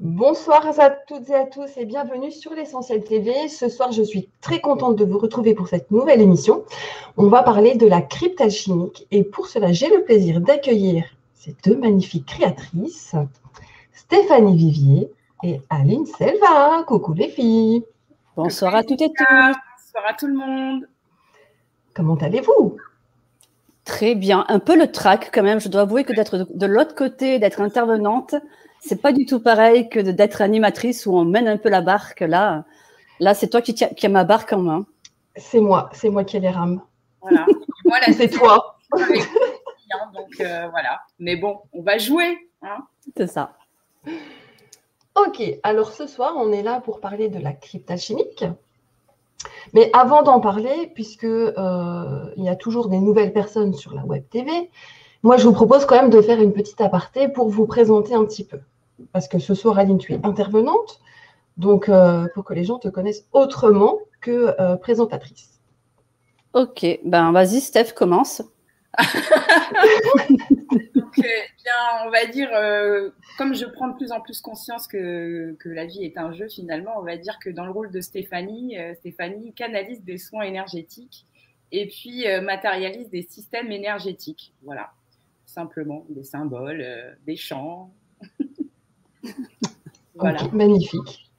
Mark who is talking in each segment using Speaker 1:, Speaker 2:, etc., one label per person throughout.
Speaker 1: Bonsoir à toutes et à tous et bienvenue sur l'Essentiel TV. Ce soir, je suis très contente de vous retrouver pour cette nouvelle émission. On va parler de la cryptalchimique et pour cela, j'ai le plaisir d'accueillir ces deux magnifiques créatrices, Stéphanie Vivier et Aline Selva. Coucou les filles.
Speaker 2: Bonsoir à toutes et tous.
Speaker 3: Bonsoir à tout le monde.
Speaker 1: Comment allez-vous?
Speaker 2: Très bien. Un peu le trac quand même. Je dois avouer que d'être de l'autre côté, d'être intervenante, c'est pas du tout pareil que d'être animatrice où on mène un peu la barque. Là c'est toi qui as ma barque en main.
Speaker 1: C'est moi qui ai les rames.
Speaker 3: Voilà.
Speaker 1: Voilà, c'est toi.
Speaker 3: Donc voilà. Mais bon, on va jouer. Hein.
Speaker 2: C'est ça.
Speaker 1: Ok, alors ce soir, on est là pour parler de la cryptalchimique. Mais avant d'en parler, puisque il y a toujours des nouvelles personnes sur la Web TV, moi, je vous propose quand même de faire une petite aparté pour vous présenter un petit peu. Parce que ce soir, Aline, tu es intervenante, donc pour que les gens te connaissent autrement que présentatrice.
Speaker 2: Ok, ben vas-y, Steph, commence.
Speaker 3: Donc, bien, on va dire, comme je prends de plus en plus conscience que la vie est un jeu, finalement, on va dire que dans le rôle de Stéphanie, Stéphanie canalise des soins énergétiques et puis matérialise des systèmes énergétiques. Voilà, simplement des symboles, des chants.
Speaker 1: Voilà. Okay, magnifique.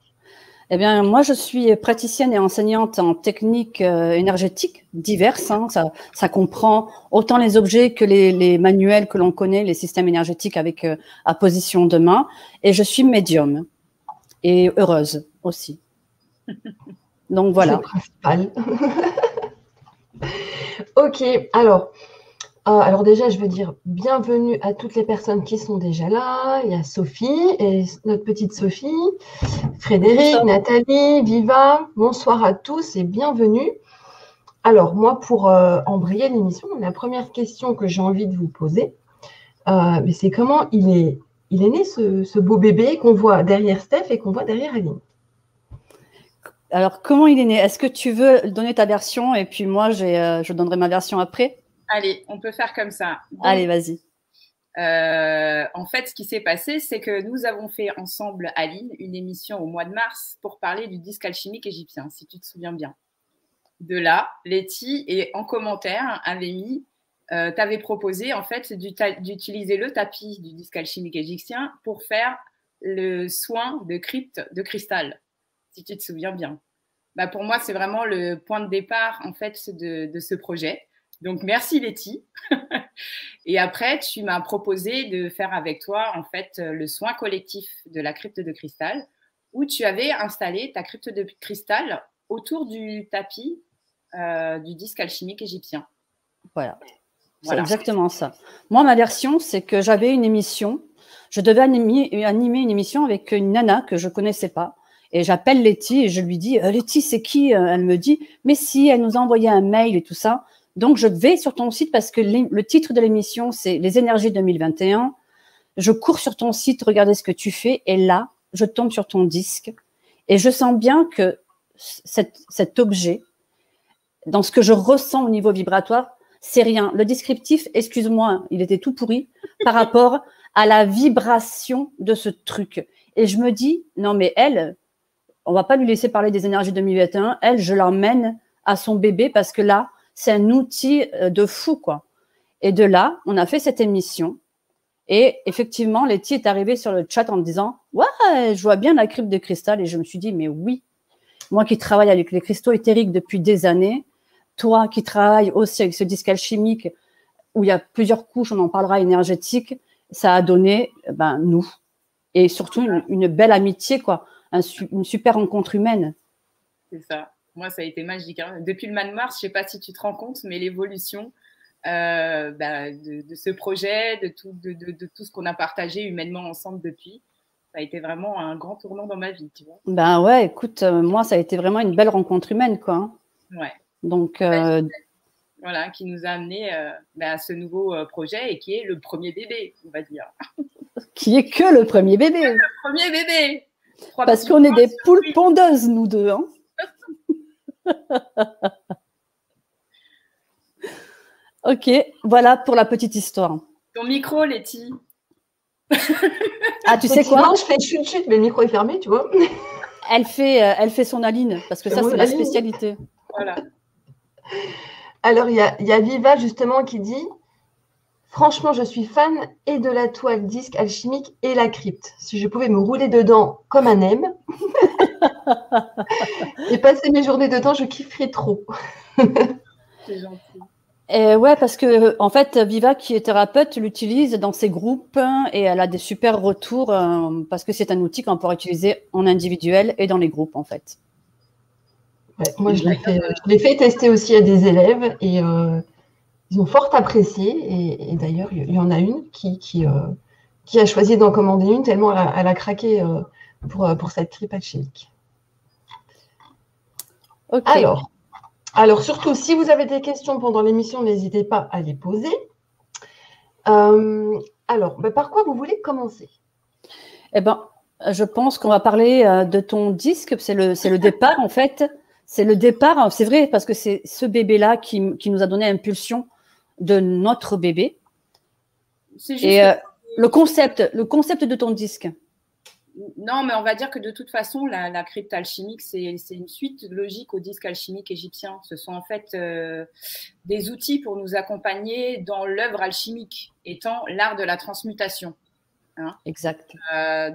Speaker 2: Eh bien, moi, je suis praticienne et enseignante en techniques énergétiques diverses. Hein. Ça comprend autant les objets que les manuels que l'on connaît, les systèmes énergétiques avec à position de main. Et je suis médium et heureuse aussi. Donc, voilà.
Speaker 1: C'est le principal. Ok, alors déjà, je veux dire bienvenue à toutes les personnes qui sont déjà là. Il y a Sophie et notre petite Sophie, Frédéric, bonsoir. Nathalie, Viva. Bonsoir à tous et bienvenue. Alors moi, pour embrayer l'émission, la première question que j'ai envie de vous poser, mais c'est comment il est né ce beau bébé qu'on voit derrière Steph et qu'on voit derrière Aline.
Speaker 2: Alors, comment il est né? Est-ce que tu veux donner ta version et puis moi, je donnerai ma version après?
Speaker 3: Allez, on peut faire comme ça.
Speaker 2: Donc, allez, vas-y.
Speaker 3: En fait, ce qui s'est passé, c'est que nous avons fait ensemble, Aline, une émission au mois de mars pour parler du disque alchimique égyptien, si tu te souviens bien. De là, Letty, et en commentaire, avait mis, t'avais proposé en fait d'utiliser le tapis du disque alchimique égyptien pour faire le soin de crypte de cristal, si tu te souviens bien. Bah, pour moi, c'est vraiment le point de départ en fait de ce projet. Donc, merci Letty. Et après, tu m'as proposé de faire avec toi, en fait, le soin collectif de la crypte de cristal, où tu avais installé ta crypte de cristal autour du tapis du disque alchimique égyptien.
Speaker 2: Voilà. C'est exactement ça. Moi, ma version, c'est que j'avais une émission. Je devais animer une émission avec une nana que je ne connaissais pas. Et j'appelle Letty et je lui dis « Letty, c'est qui ?» Elle me dit « Mais si, elle nous a envoyé un mail et tout ça. » Donc, je vais sur ton site parce que le titre de l'émission, c'est « Les énergies 2021 ». Je cours sur ton site, regarder ce que tu fais. Et là, je tombe sur ton disque. Et je sens bien que cet objet, dans ce que je ressens au niveau vibratoire, c'est rien. Le descriptif, excuse-moi, il était tout pourri par rapport à la vibration de ce truc. Et je me dis, non mais elle, on va pas lui laisser parler des énergies 2021. Elle, je l'emmène à son bébé parce que là, c'est un outil de fou, quoi. Et de là, on a fait cette émission. Et effectivement, Letty est arrivée sur le chat en me disant « Ouais, je vois bien la crypte de cristal. » Et je me suis dit « Mais oui, moi qui travaille avec les cristaux éthériques depuis des années, toi qui travailles aussi avec ce disque alchimique où il y a plusieurs couches, on en parlera, énergétiques, ça a donné nous. Et surtout une belle amitié, quoi, une super rencontre humaine.
Speaker 3: C'est ça. Moi, ça a été magique. Hein. Depuis le mois de mars, je ne sais pas si tu te rends compte, mais l'évolution de ce projet, de tout ce qu'on a partagé humainement ensemble depuis, ça a été vraiment un grand tournant dans ma vie, tu vois.
Speaker 2: Ben ouais, écoute, moi, ça a été vraiment une belle rencontre humaine, quoi. Hein.
Speaker 3: Ouais.
Speaker 2: Donc,
Speaker 3: voilà, qui nous a amené à ce nouveau projet et qui est le premier bébé, on va dire.
Speaker 2: Qui est que le premier bébé.
Speaker 3: Le premier bébé.
Speaker 2: Parce qu'on est des poules pondeuses, nous deux. Hein. Ok, voilà pour la petite histoire.
Speaker 3: Ton micro, Letty.
Speaker 2: Ah, tu sais quoi?
Speaker 1: Je fais chut, mais le micro est fermé, tu vois.
Speaker 2: Elle fait son Aline, parce que ça, c'est la spécialité.
Speaker 3: Voilà.
Speaker 1: Alors, il y a Viva, justement, qui dit « Franchement, je suis fan et de la toile disque alchimique et la crypte. Si je pouvais me rouler dedans comme un M et passer mes journées dedans, je kifferais trop. »
Speaker 3: C'est gentil.
Speaker 2: Et ouais, parce que en fait, Viva, qui est thérapeute, l'utilise dans ses groupes et elle a des super retours parce que c'est un outil qu'on pourrait utiliser en individuel et dans les groupes, en fait.
Speaker 1: Ouais, moi, je l'ai fait tester aussi à des élèves et ils ont fort apprécié. Et d'ailleurs, il y en a une qui a choisi d'en commander une tellement elle a craqué pour cette crypte alchimique.
Speaker 2: Okay.
Speaker 1: Alors, surtout, si vous avez des questions pendant l'émission, n'hésitez pas à les poser. Alors, par quoi vous voulez commencer?
Speaker 2: Eh ben, je pense qu'on va parler de ton disque. C'est le départ, en fait. C'est le départ, c'est vrai, parce que c'est ce bébé-là qui nous a donné l'impulsion de notre bébé.
Speaker 3: C'est juste
Speaker 2: et le concept de ton disque.
Speaker 3: Non, mais on va dire que de toute façon, la crypte alchimique, c'est une suite logique au disque alchimique égyptien. Ce sont en fait des outils pour nous accompagner dans l'œuvre alchimique, étant l'art de la transmutation. Hein.
Speaker 2: Exact.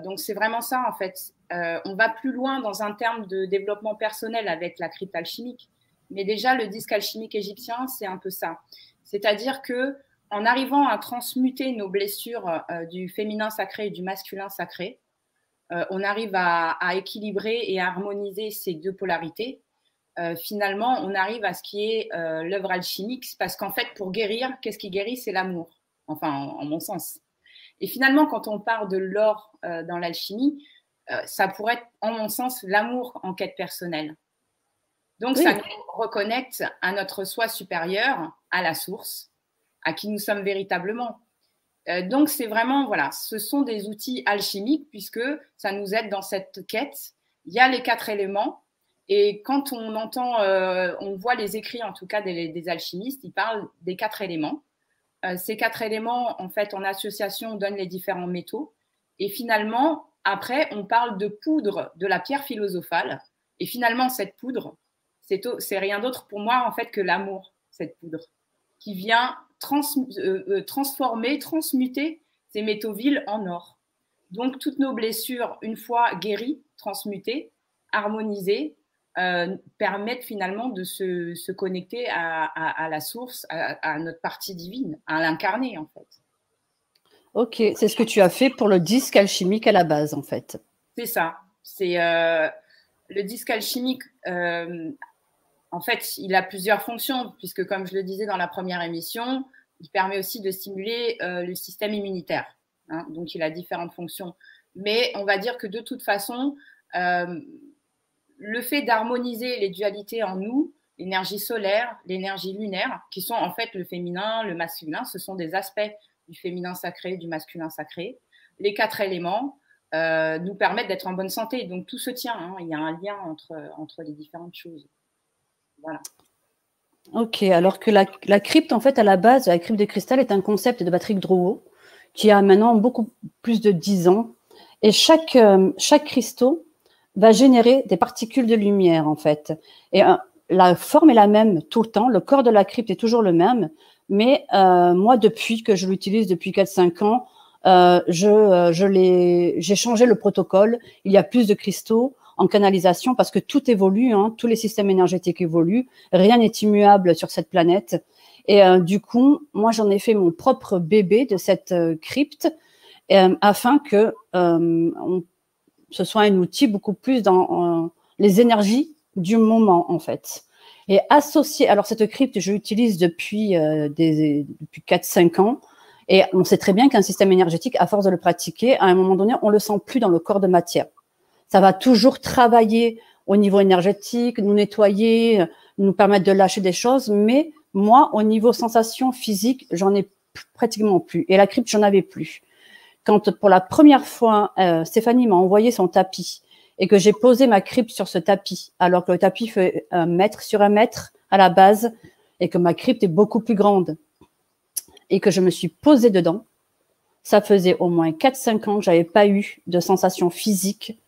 Speaker 3: Donc, c'est vraiment ça, en fait. On va plus loin dans un terme de développement personnel avec la crypte alchimique. Mais déjà, le disque alchimique égyptien, c'est un peu ça. C'est-à-dire que en arrivant à transmuter nos blessures du féminin sacré et du masculin sacré, on arrive à équilibrer et à harmoniser ces deux polarités. Finalement, on arrive à ce qui est l'œuvre alchimique, parce qu'en fait, pour guérir, qu'est-ce qui guérit? C'est l'amour, enfin, en mon sens. Et finalement, quand on parle de l'or dans l'alchimie, ça pourrait être, en mon sens, l'amour en quête personnelle. Donc, oui, ça nous reconnecte à notre soi supérieur, à la source, à qui nous sommes véritablement. Donc, c'est vraiment, voilà, ce sont des outils alchimiques puisque ça nous aide dans cette quête. Il y a les 4 éléments et quand on entend, on voit les écrits en tout cas des alchimistes, ils parlent des 4 éléments. Ces 4 éléments, en fait, en association, donnent les différents métaux. Et finalement, après, on parle de poudre de la pierre philosophale. Et finalement, cette poudre, c'est rien d'autre pour moi, en fait, que l'amour, cette poudre, qui vient transformer, transmuter ces métaux vils en or. Donc, toutes nos blessures, une fois guéries, transmutées, harmonisées, permettent finalement de se connecter à la source, à notre partie divine, à l'incarner, en fait.
Speaker 2: Ok, c'est ce que tu as fait pour le disque alchimique à la base, en fait.
Speaker 3: C'est ça. C'est le disque alchimique. En fait, il a plusieurs fonctions, puisque comme je le disais dans la première émission, il permet aussi de stimuler le système immunitaire. Hein, donc, il a différentes fonctions. Mais on va dire que de toute façon, le fait d'harmoniser les dualités en nous, l'énergie solaire, l'énergie lunaire, qui sont en fait le féminin, le masculin, ce sont des aspects du féminin sacré, du masculin sacré. Les 4 éléments nous permettent d'être en bonne santé. Donc, tout se tient. Hein, il y a un lien entre les différentes choses. Voilà.
Speaker 2: Ok, alors que la crypte, en fait, à la base, la crypte de cristal est un concept de Patrick Drouot qui a maintenant beaucoup plus de 10 ans. Et chaque cristaux va générer des particules de lumière, en fait. Et la forme est la même tout le temps, le corps de la crypte est toujours le même, mais moi, depuis que je l'utilise depuis 4-5 ans, j'ai changé le protocole. Il y a plus de cristaux en canalisation parce que tout évolue, hein, tous les systèmes énergétiques évoluent, rien n'est immuable sur cette planète. Et du coup, moi, j'en ai fait mon propre bébé de cette crypte afin que ce soit un outil beaucoup plus dans les énergies du moment, en fait. Et associé, alors cette crypte, je l'utilise depuis 4-5 ans. Et on sait très bien qu'un système énergétique, à force de le pratiquer, à un moment donné, on le sent plus dans le corps de matière. Ça va toujours travailler au niveau énergétique, nous nettoyer, nous permettre de lâcher des choses. Mais moi, au niveau sensation physique, j'en ai pratiquement plus. Et la crypte, j'en avais plus. Quand pour la première fois, Stéphanie m'a envoyé son tapis et que j'ai posé ma crypte sur ce tapis, alors que le tapis fait 1 mètre sur 1 mètre à la base et que ma crypte est beaucoup plus grande et que je me suis posée dedans, Ça faisait au moins 4-5 ans que j'avais pas eu de sensation physique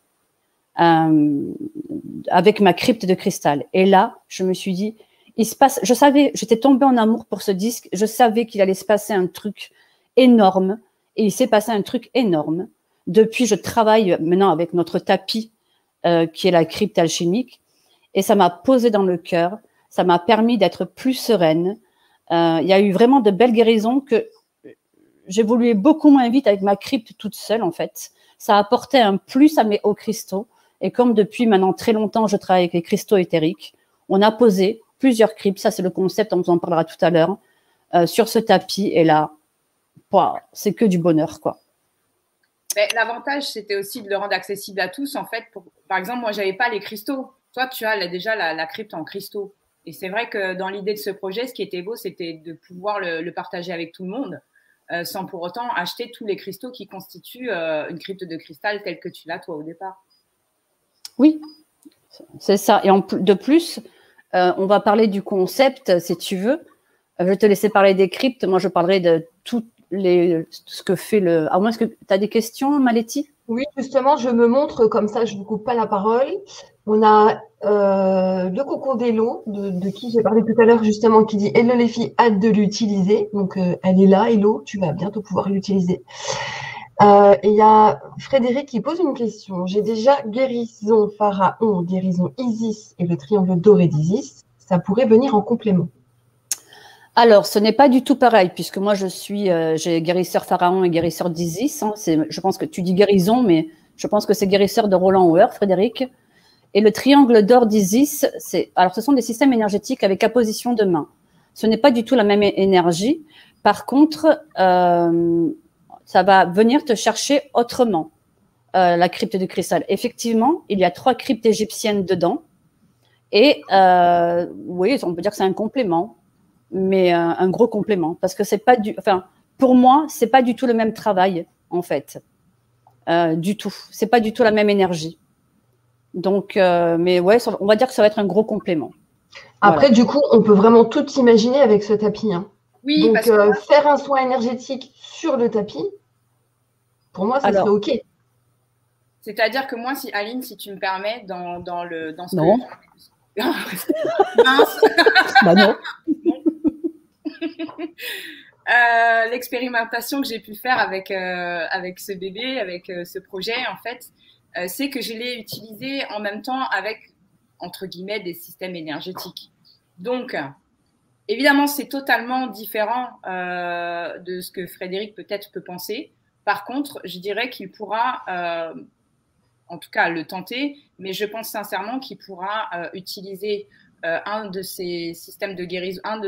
Speaker 2: avec ma crypte de cristal. Et là, je me suis dit, je savais, j'étais tombée en amour pour ce disque, je savais qu'il allait se passer un truc énorme, et il s'est passé un truc énorme. Depuis, je travaille maintenant avec notre tapis, qui est la crypte alchimique, et ça m'a posé dans le cœur, ça m'a permis d'être plus sereine. Il y a eu vraiment de belles guérisons que j'évoluais beaucoup moins vite avec ma crypte toute seule, en fait. Ça apportait un plus aux cristaux. Et comme depuis maintenant très longtemps, je travaille avec les cristaux éthériques, on a posé plusieurs cryptes, ça c'est le concept, on vous en parlera tout à l'heure, sur ce tapis. Et là, c'est que du bonheur, quoi.
Speaker 3: L'avantage, c'était aussi de le rendre accessible à tous, en fait. Par exemple, moi, j'avais pas les cristaux. Toi, tu as déjà la crypte en cristaux. Et c'est vrai que dans l'idée de ce projet, ce qui était beau, c'était de pouvoir le partager avec tout le monde, sans pour autant acheter tous les cristaux qui constituent une crypte de cristal telle que tu l'as, toi, au départ.
Speaker 2: Oui, c'est ça. Et de plus, on va parler du concept, si tu veux. Je vais te laisser parler des cryptes. Moi, je parlerai de tout ce que fait le… À moins que tu as des questions, Maletti?
Speaker 1: Oui, justement, je me montre comme ça, je ne vous coupe pas la parole. On a le cocon d'Hello, de qui j'ai parlé tout à l'heure, justement, qui dit « Hello les filles, hâte de l'utiliser ». Donc, elle est là, Hello, tu vas bientôt pouvoir l'utiliser. Et il y a Frédéric qui pose une question. J'ai déjà guérison Pharaon, guérison Isis et le triangle doré d'Isis. Ça pourrait venir en complément.
Speaker 2: Alors, ce n'est pas du tout pareil, puisque moi, j'ai guérisseur Pharaon et guérisseur d'Isis. Hein, je pense que tu dis guérison, mais je pense que c'est guérisseur de Roland Hauer, Frédéric. Et le triangle d'or d'Isis, alors ce sont des systèmes énergétiques avec apposition de main. Ce n'est pas du tout la même énergie. Par contre, ça va venir te chercher autrement, la crypte de cristal. Effectivement, il y a 3 cryptes égyptiennes dedans. Et oui, on peut dire que c'est un complément, mais un gros complément. Parce que c'est pas pour moi, c'est pas du tout le même travail, en fait. Du tout. C'est pas du tout la même énergie. Donc, mais ouais, on va dire que ça va être un gros complément.
Speaker 1: Après, du coup, on peut vraiment tout imaginer avec ce tapis. Hein.
Speaker 3: Oui,
Speaker 1: donc,
Speaker 3: parce que
Speaker 1: faire un soin énergétique sur le tapis, pour moi, ça serait OK.
Speaker 3: C'est-à-dire que moi, Aline, si tu me permets, dans ce
Speaker 2: non.
Speaker 3: Mince.
Speaker 2: Bah non.
Speaker 3: L'expérimentation que j'ai pu faire avec ce bébé, avec ce projet, en fait, c'est que je l'ai utilisé en même temps avec, entre guillemets, des systèmes énergétiques. Donc, évidemment, c'est totalement différent de ce que Frédéric peut-être peut penser. Par contre, je dirais qu'il pourra, en tout cas, le tenter, mais je pense sincèrement qu'il pourra utiliser un de ces systèmes de guérison, une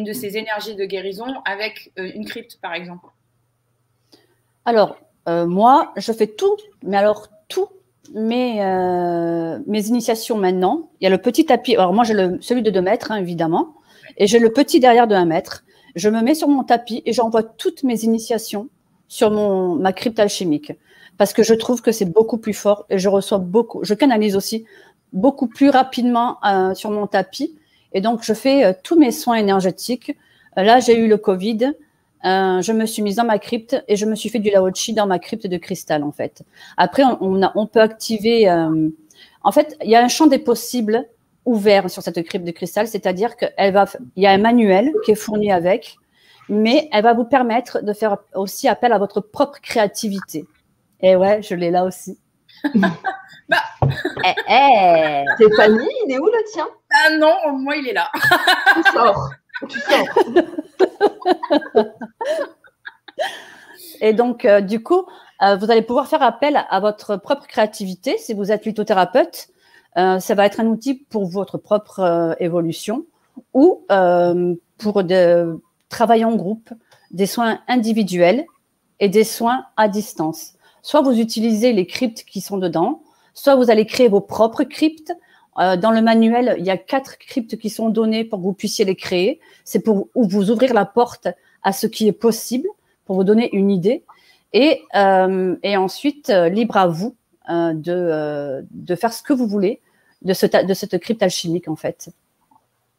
Speaker 3: de ces énergies de guérison avec une crypte, par exemple.
Speaker 2: Alors, moi, je fais tout, mais alors tout, mes initiations maintenant. Il y a le petit tapis. Alors, moi, j'ai celui de 2 mètres, hein, évidemment, et j'ai le petit derrière de 1 mètre. Je me mets sur mon tapis et j'envoie toutes mes initiations sur ma crypte alchimique parce que je trouve que c'est beaucoup plus fort et je canalise aussi beaucoup plus rapidement sur mon tapis. Et donc, je fais tous mes soins énergétiques. Là, j'ai eu le Covid. Je me suis mise dans ma crypte et je me suis fait du Lao-Chi dans ma crypte de cristal, en fait. Après, on peut activer… en fait, il y a un champ des possibles ouvert sur cette crypte de cristal, c'est-à-dire qu'il y a un manuel qui est fourni avec, mais elle va vous permettre de faire aussi appel à votre propre créativité. Et ouais, je l'ai là aussi.
Speaker 1: Stéphanie, il est où le tien?
Speaker 3: Ah non, moi il est là.
Speaker 1: Tu sors.
Speaker 2: Et donc, du coup, vous allez pouvoir faire appel à votre propre créativité si vous êtes lithothérapeute. Ça va être un outil pour votre propre évolution ou pour travailler en groupe, des soins individuels et des soins à distance. Soit vous utilisez les cryptes qui sont dedans, soit vous allez créer vos propres cryptes. Dans le manuel, il y a 4 cryptes qui sont données pour que vous puissiez les créer. C'est pour vous ouvrir la porte à ce qui est possible, pour vous donner une idée. Et ensuite, libre à vous de faire ce que vous voulez de cette crypte alchimique, en fait.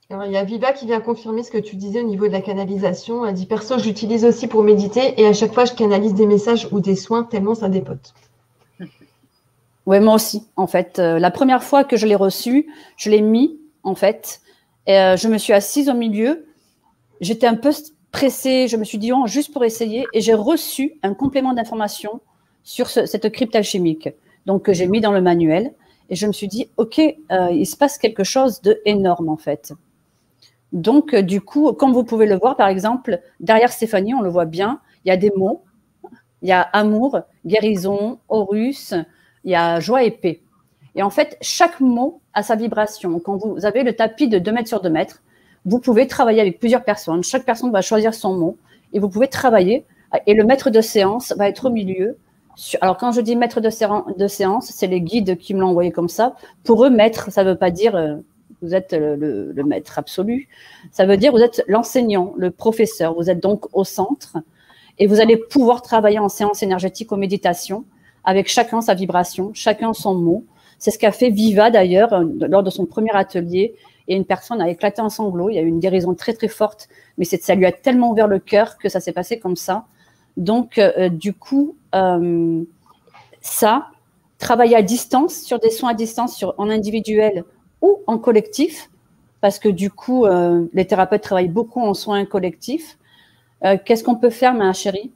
Speaker 1: Alors, il y a Viva qui vient confirmer ce que tu disais au niveau de la canalisation. Elle dit perso, j'utilise aussi pour méditer et à chaque fois, je canalise des messages ou des soins tellement ça dépote.
Speaker 2: Oui, moi aussi, en fait. La première fois que je l'ai reçu, je l'ai mis, en fait. Et, je me suis assise au milieu. J'étais un peu pressée. Je me suis dit, oh, juste pour essayer. Et j'ai reçu un complément d'information sur cette crypte alchimique. Donc, que j'ai mis dans le manuel. Et je me suis dit, OK, il se passe quelque chose d'énorme, en fait. Donc, du coup, comme vous pouvez le voir, par exemple, derrière Stéphanie, on le voit bien, il y a des mots. Il y a amour, guérison, Horus, il y a joie et paix. Et en fait, chaque mot a sa vibration. Quand vous avez le tapis de 2 mètres sur 2 mètres, vous pouvez travailler avec plusieurs personnes. Chaque personne va choisir son mot et vous pouvez travailler. Et le maître de séance va être au milieu. Alors, quand je dis maître de séance, c'est les guides qui me l'ont envoyé comme ça. Pour eux, maître, ça ne veut pas dire vous êtes le maître absolu. Ça veut dire vous êtes l'enseignant, le professeur. Vous êtes donc au centre. Et vous allez pouvoir travailler en séance énergétique ou méditation avec chacun sa vibration, chacun son mot. C'est ce qu'a fait Viva d'ailleurs lors de son premier atelier. Et une personne a éclaté en sanglots. Il y a eu une guérison très très forte, mais ça lui a tellement ouvert le cœur que ça s'est passé comme ça. Donc du coup, ça, travailler à distance, sur des soins à distance, en individuel ou en collectif, parce que du coup, les thérapeutes travaillent beaucoup en soins collectifs. Qu'est-ce qu'on peut faire, ma chérie?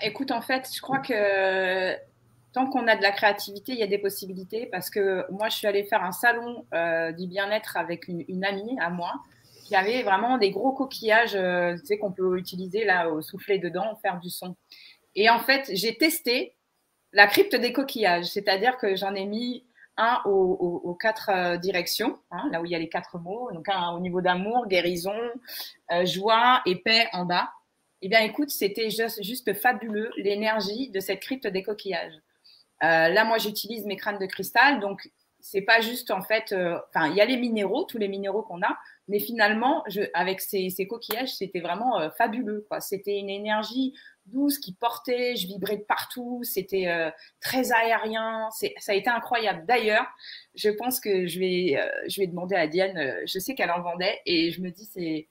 Speaker 3: Écoute, en fait, je crois que tant qu'on a de la créativité, il y a des possibilités. Parce que moi, je suis allée faire un salon du bien-être avec une amie à moi qui avait vraiment des gros coquillages, tu sais, qu'on peut utiliser là, au souffler dedans, faire du son. Et en fait, j'ai testé la crypte des coquillages, c'est-à-dire que j'en ai mis un aux 4 directions, hein, là où il y a les 4 mots, donc un au niveau d'amour, guérison, joie et paix en bas. Eh bien, écoute, c'était juste fabuleux, l'énergie de cette crypte des coquillages. Là, moi, j'utilise mes crânes de cristal, donc c'est pas juste en fait. Enfin, il y a les minéraux, tous les minéraux qu'on a, mais finalement, avec ces coquillages, c'était vraiment fabuleux. C'était une énergie douce qui portait, je vibrais de partout, c'était très aérien, ça a été incroyable. D'ailleurs, je pense que je vais demander à Diane, je sais qu'elle en vendait, et je me dis,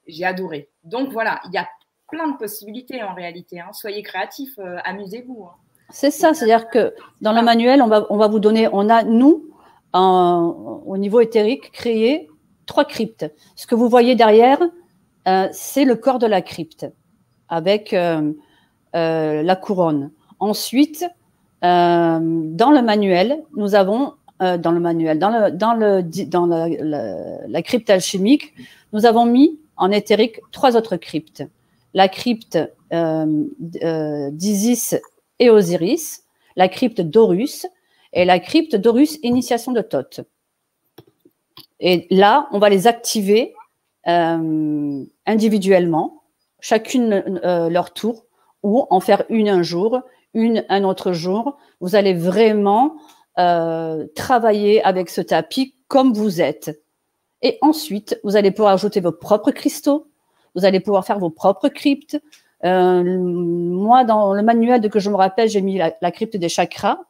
Speaker 3: j'ai adoré. Donc voilà, il y a plein de possibilités en réalité. Hein. Soyez créatifs, amusez-vous. Hein.
Speaker 2: C'est ça, c'est-à-dire que dans le manuel, on va vous donner, on a, nous, au niveau éthérique, créé 3 cryptes. Ce que vous voyez derrière, c'est le corps de la crypte, avec la couronne. Ensuite, dans le manuel, nous avons, dans la crypte alchimique, nous avons mis en éthérique 3 autres cryptes. La crypte d'Isis et Osiris, la crypte d'Horus et la crypte d'Horus Initiation de Thoth. Et là, on va les activer individuellement, chacune leur tour, ou en faire une un jour, une un autre jour. Vous allez vraiment travailler avec ce tapis comme vous êtes. Et ensuite, vous allez pouvoir ajouter vos propres cristaux, vous allez pouvoir faire vos propres cryptes. Moi, dans le manuel de que je me rappelle, j'ai mis la crypte des chakras.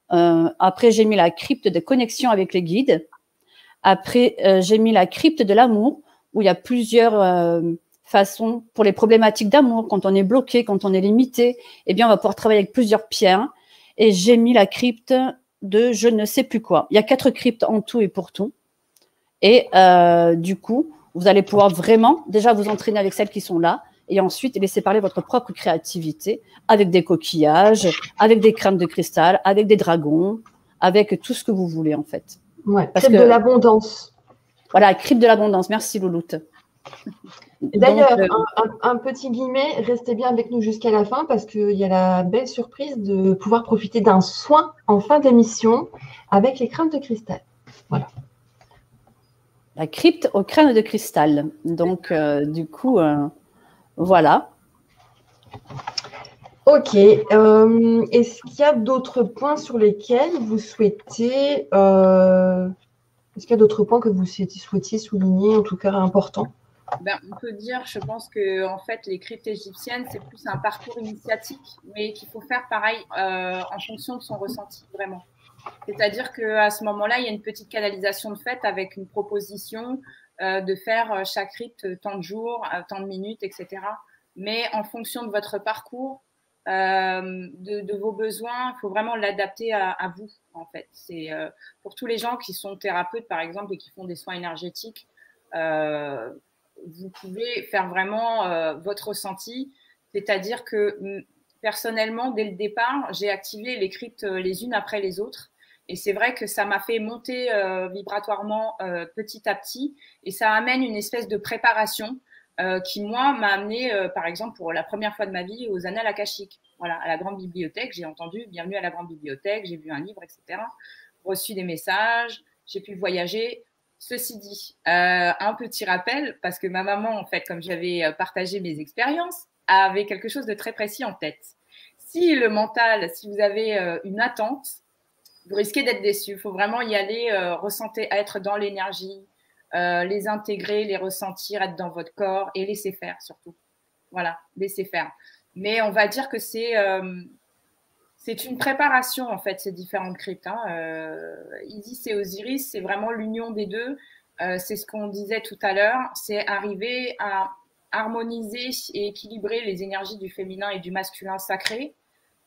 Speaker 2: Après, j'ai mis la crypte de connexion avec les guides. Après, j'ai mis la crypte de l'amour, où il y a plusieurs façons pour les problématiques d'amour. Quand on est bloqué, quand on est limité, eh bien, on va pouvoir travailler avec plusieurs pierres. Et j'ai mis la crypte de je ne sais plus quoi. Il y a 4 cryptes en tout et pour tout. Et du coup, vous allez pouvoir vraiment déjà vous entraîner avec celles qui sont là et ensuite laisser parler votre propre créativité avec des coquillages, avec des crânes de cristal, avec des dragons, avec tout ce que vous voulez en fait.
Speaker 1: Ouais, crypte de l'abondance.
Speaker 2: Voilà, crypte de l'abondance. Merci Louloute.
Speaker 1: D'ailleurs, un petit guillemet, restez bien avec nous jusqu'à la fin parce qu'il y a la belle surprise de pouvoir profiter d'un soin en fin d'émission avec les crânes de cristal. Voilà.
Speaker 2: La crypte aux crânes de cristal. Donc, du coup, voilà.
Speaker 1: Ok. Est-ce qu'il y a d'autres points sur lesquels vous souhaitez... Est-ce qu'il y a d'autres points que vous souhaitiez souligner, en tout cas importants?
Speaker 3: On peut dire, je pense que en fait, les cryptes égyptiennes, c'est plus un parcours initiatique, mais qu'il faut faire pareil en fonction de son ressenti, vraiment. C'est-à-dire qu'à ce moment-là, il y a une petite canalisation de fait avec une proposition de faire chaque rite tant de jours, tant de minutes, etc. Mais en fonction de votre parcours, de vos besoins, il faut vraiment l'adapter à vous, en fait. C'est pour tous les gens qui sont thérapeutes, par exemple, et qui font des soins énergétiques, vous pouvez faire vraiment votre ressenti. C'est-à-dire que personnellement, dès le départ, j'ai activé les cryptes les unes après les autres. Et c'est vrai que ça m'a fait monter vibratoirement petit à petit. Et ça amène une espèce de préparation qui, moi, m'a amené, par exemple, pour la première fois de ma vie, aux annales akashiques. Voilà, à la grande bibliothèque, j'ai entendu « Bienvenue à la grande bibliothèque », j'ai vu un livre, etc. Reçu des messages, j'ai pu voyager. Ceci dit, un petit rappel, parce que ma maman, en fait, comme j'avais partagé mes expériences, avait quelque chose de très précis en tête. Si le mental, si vous avez une attente, vous risquez d'être déçu. Il faut vraiment y aller, ressentir, être dans l'énergie, les intégrer, les ressentir, être dans votre corps et laisser faire surtout. Voilà, laisser faire. Mais on va dire que c'est une préparation, en fait, ces différentes cryptes. Isis et Osiris, c'est vraiment l'union des deux. C'est ce qu'on disait tout à l'heure. C'est arriver à harmoniser et équilibrer les énergies du féminin et du masculin sacré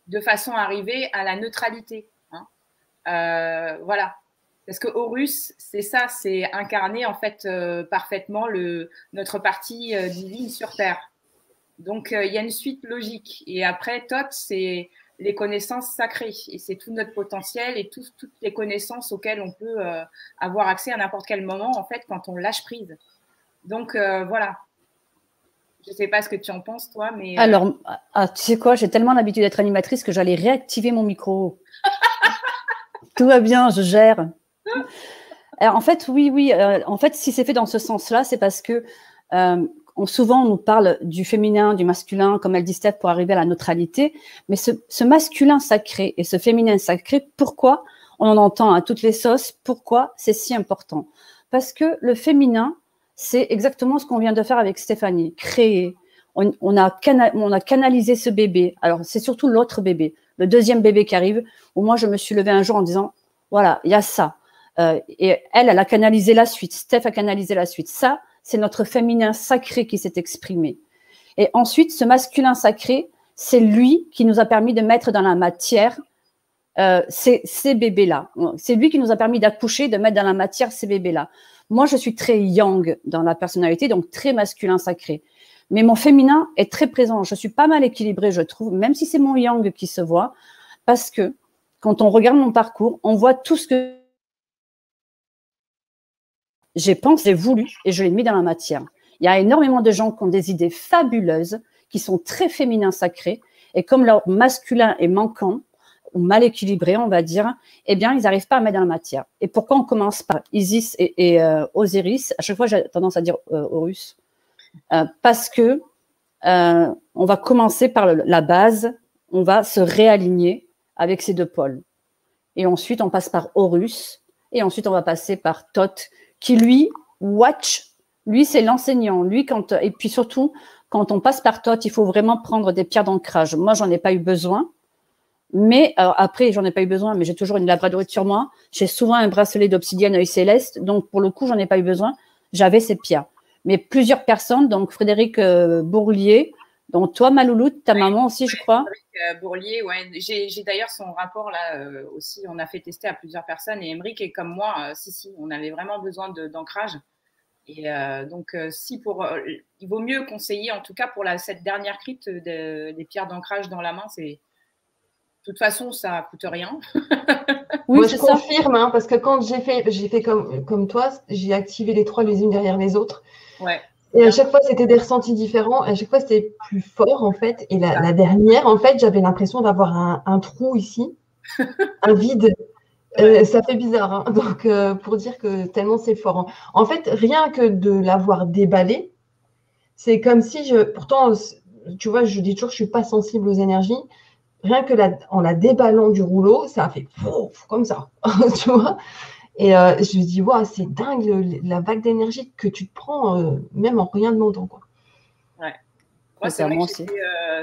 Speaker 3: de façon à arriver à la neutralité. Voilà. Parce que Horus, c'est ça, c'est incarner en fait parfaitement notre partie divine sur Terre. Donc, il y a une suite logique. Et après, Thoth, c'est les connaissances sacrées. Et c'est tout notre potentiel et toutes les connaissances auxquelles on peut avoir accès à n'importe quel moment, en fait, quand on lâche prise. Donc, voilà. Je ne sais pas ce que tu en penses, toi, mais…
Speaker 2: Alors, tu sais quoi, j'ai tellement l'habitude d'être animatrice que j'allais réactiver mon micro. Tout va bien, je gère. Alors, en fait, oui. En fait, si c'est fait dans ce sens-là, c'est parce que souvent, on nous parle du féminin, du masculin, comme elle dit Steph, pour arriver à la neutralité. Mais ce masculin sacré et ce féminin sacré, pourquoi on en entend à toutes les sauces? Pourquoi c'est si important? Parce que le féminin, c'est exactement ce qu'on vient de faire avec Stéphanie, créer. On a canalisé ce bébé. Alors, c'est surtout l'autre bébé, le deuxième bébé qui arrive, où moi, je me suis levée un jour en disant, voilà, il y a ça. Et elle a canalisé la suite. Steph a canalisé la suite. Ça, c'est notre féminin sacré qui s'est exprimé. Et ensuite, ce masculin sacré, c'est lui qui nous a permis de mettre dans la matière ces bébés-là. C'est lui qui nous a permis d'accoucher, de mettre dans la matière ces bébés-là. Moi, je suis très yang dans la personnalité, donc très masculin sacré. Mais mon féminin est très présent. Je suis pas mal équilibrée, je trouve, même si c'est mon yang qui se voit, parce que quand on regarde mon parcours, on voit tout ce que j'ai pensé, j'ai voulu et je l'ai mis dans la matière. Il y a énormément de gens qui ont des idées fabuleuses, qui sont très féminins sacrés, et comme leur masculin est manquant, ou mal équilibré, on va dire, eh bien, ils n'arrivent pas à mettre dans la matière. Et pourquoi on commence par Isis et Osiris? À chaque fois, j'ai tendance à dire Horus. Parce que on va commencer par la base, on va se réaligner avec ces deux pôles. Et ensuite, on passe par Horus, et ensuite, on va passer par Thoth, qui lui, lui, c'est l'enseignant. Lui, et puis surtout, quand on passe par Thoth, il faut vraiment prendre des pierres d'ancrage. Moi, j'en ai pas eu besoin. Mais après, j'en ai pas eu besoin, mais j'ai toujours une labradorite sur moi. J'ai souvent un bracelet d'obsidienne œil céleste, donc pour le coup, j'en ai pas eu besoin. J'avais ces pierres. Mais plusieurs personnes, donc Frédéric Bourlier, donc toi, Malouloute, ta maman aussi, je crois.
Speaker 3: Frédéric Bourlier, ouais. J'ai d'ailleurs son rapport là aussi. On a fait tester à plusieurs personnes et Émeric est comme moi. Si, on avait vraiment besoin d'ancrage. Et donc, il vaut mieux conseiller, en tout cas pour cette dernière crypte, des pierres d'ancrage dans la main, c'est… De toute façon, ça ne coûte rien.
Speaker 1: Oui, moi, je confirme, hein, parce que quand j'ai fait comme toi, j'ai activé les trois les unes derrière les autres.
Speaker 3: Ouais.
Speaker 1: Et à chaque fois, c'était des ressentis différents. Et à chaque fois, c'était plus fort, en fait. Et la dernière, en fait, j'avais l'impression d'avoir un trou ici, un vide. Ça fait bizarre. Hein. Donc, pour dire que tellement c'est fort. Hein. En fait, rien que de l'avoir déballé, c'est comme si pourtant, tu vois, je dis toujours que je ne suis pas sensible aux énergies. Rien que en la déballant du rouleau, ça a fait comme ça, tu vois. Et je me dis, wow, c'est dingue la vague d'énergie que tu te prends, même en rien demandant, quoi.
Speaker 3: Ouais. Moi, c'est vrai que j'étais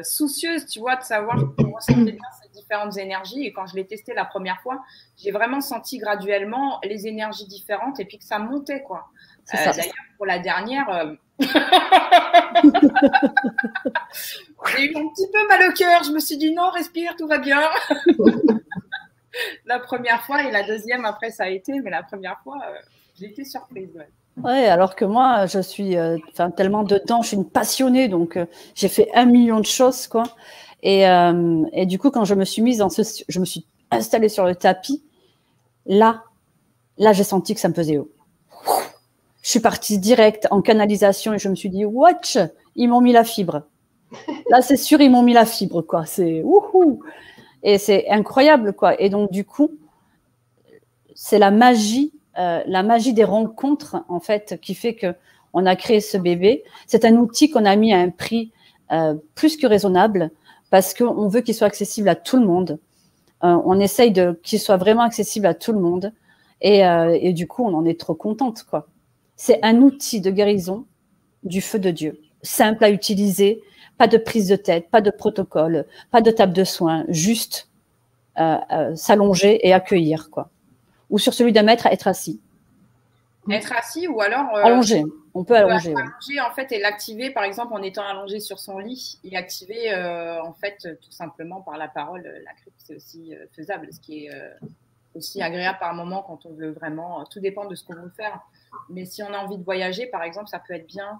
Speaker 3: soucieuse, tu vois, de savoir comment ressentait bien ces différentes énergies. Et quand je l'ai testé la première fois, j'ai vraiment senti graduellement les énergies différentes et puis que ça montait, quoi. D'ailleurs, pour la dernière, j'ai eu un petit peu mal au cœur. Je me suis dit non, respire, tout va bien. La première fois et la deuxième, après, ça a été. Mais la première fois, j'ai été surprise. Ouais.
Speaker 2: Ouais, alors que moi, je suis tellement dedans, je suis une passionnée, donc j'ai fait 1 million de choses, quoi. Et du coup, quand je me suis mise je me suis installée sur le tapis, là, j'ai senti que ça me faisait haut. Je suis partie direct en canalisation et je me suis dit, watch, ils m'ont mis la fibre. Là, c'est sûr, ils m'ont mis la fibre, quoi. C'est wouhou. Et c'est incroyable, quoi. Et donc, du coup, c'est la magie des rencontres, en fait, qui fait que on a créé ce bébé. C'est un outil qu'on a mis à un prix plus que raisonnable parce qu'on veut qu'il soit accessible à tout le monde. On essaye qu'il soit vraiment accessible à tout le monde. Et du coup, on en est trop contente, quoi. C'est un outil de guérison du feu de Dieu. Simple à utiliser, pas de prise de tête, pas de protocole, pas de table de soins, juste s'allonger et accueillir, quoi. Ou sur celui d'un mètre, être assis.
Speaker 3: Être assis ou alors
Speaker 2: allongé. On peut allonger.
Speaker 3: Allonger en fait et l'activer par exemple en étant allongé sur son lit et activer en fait tout simplement par la parole. La crypte c'est aussi faisable, ce qui est aussi agréable par moment quand on veut vraiment. Tout dépend de ce qu'on veut faire. Mais si on a envie de voyager par exemple, ça peut être bien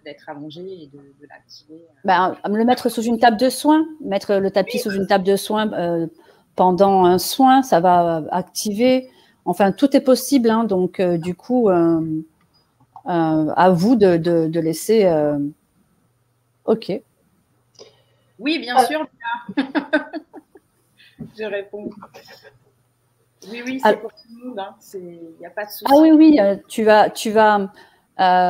Speaker 3: d'être allongé et de l'activer.
Speaker 2: Le mettre sous une table de soins, mettre le tapis sous une table de soins pendant un soin, ça va activer. Enfin, tout est possible, hein, donc du coup, à vous de laisser. Ok.
Speaker 3: Oui, bien sûr. Je réponds. Oui, c'est pour tout le monde. Il n'y a pas de souci.
Speaker 2: Ah oui, tu vas,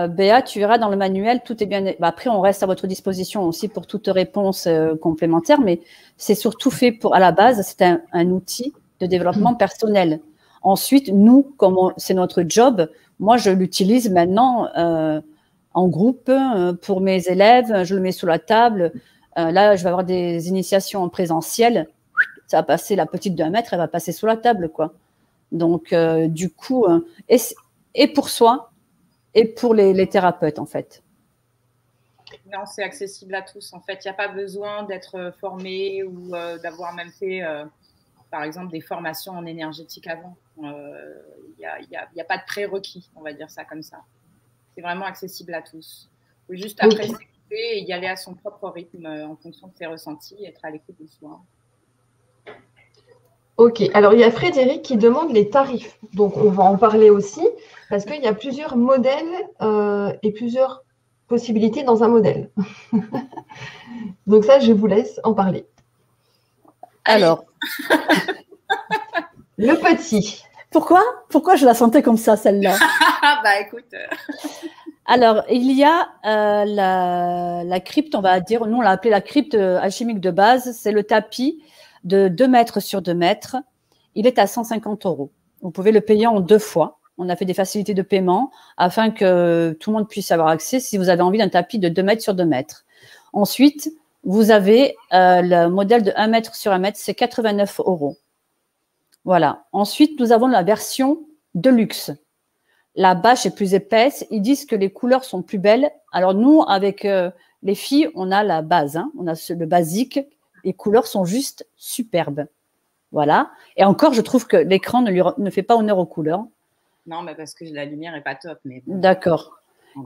Speaker 2: Béa, tu verras dans le manuel, tout est bien. Après, on reste à votre disposition aussi pour toute réponse complémentaire, mais c'est surtout fait à la base, c'est un outil de développement personnel. Ensuite, nous, comme c'est notre job, moi, je l'utilise maintenant en groupe pour mes élèves. Je le mets sous la table. Là, je vais avoir des initiations en présentiel. Ça va passer, la petite d'1 mètre, elle va passer sous la table, quoi. Donc, du coup, et pour soi, et pour les thérapeutes, en fait.
Speaker 3: Non, c'est accessible à tous. En fait, il n'y a pas besoin d'être formé ou d'avoir même fait, par exemple, des formations en énergétique avant. Il n'y a pas de prérequis, on va dire ça comme ça. C'est vraiment accessible à tous. Il faut juste après s'écouter et y aller à son propre rythme en fonction de ses ressentis et être à l'écoute de soi.
Speaker 1: Ok, alors il y a Frédéric qui demande les tarifs. Donc on va en parler aussi parce qu'il y a plusieurs modèles et plusieurs possibilités dans un modèle. Donc ça, je vous laisse en parler.
Speaker 2: Alors,
Speaker 1: le petit.
Speaker 2: Pourquoi je la sentais comme ça, celle-là?
Speaker 3: Bah écoute.
Speaker 2: Alors, il y a la crypte, on va dire, nous on l'a appelée la crypte alchimique de base, c'est le tapis de 2 mètres sur 2 mètres. Il est à 150 €. Vous pouvez le payer en 2 fois. On a fait des facilités de paiement afin que tout le monde puisse avoir accès si vous avez envie d'un tapis de 2 mètres sur 2 mètres. Ensuite, vous avez le modèle de 1 mètre sur 1 mètre, c'est 89 €. Voilà. Ensuite, nous avons la version de luxe. La bâche est plus épaisse. Ils disent que les couleurs sont plus belles. Alors nous, avec les filles, on a la base. Hein. On a le basique. Les couleurs sont juste superbes. Voilà. Et encore, je trouve que l'écran ne fait pas honneur aux couleurs.
Speaker 3: Non, mais parce que la lumière n'est pas top. Mais...
Speaker 2: D'accord.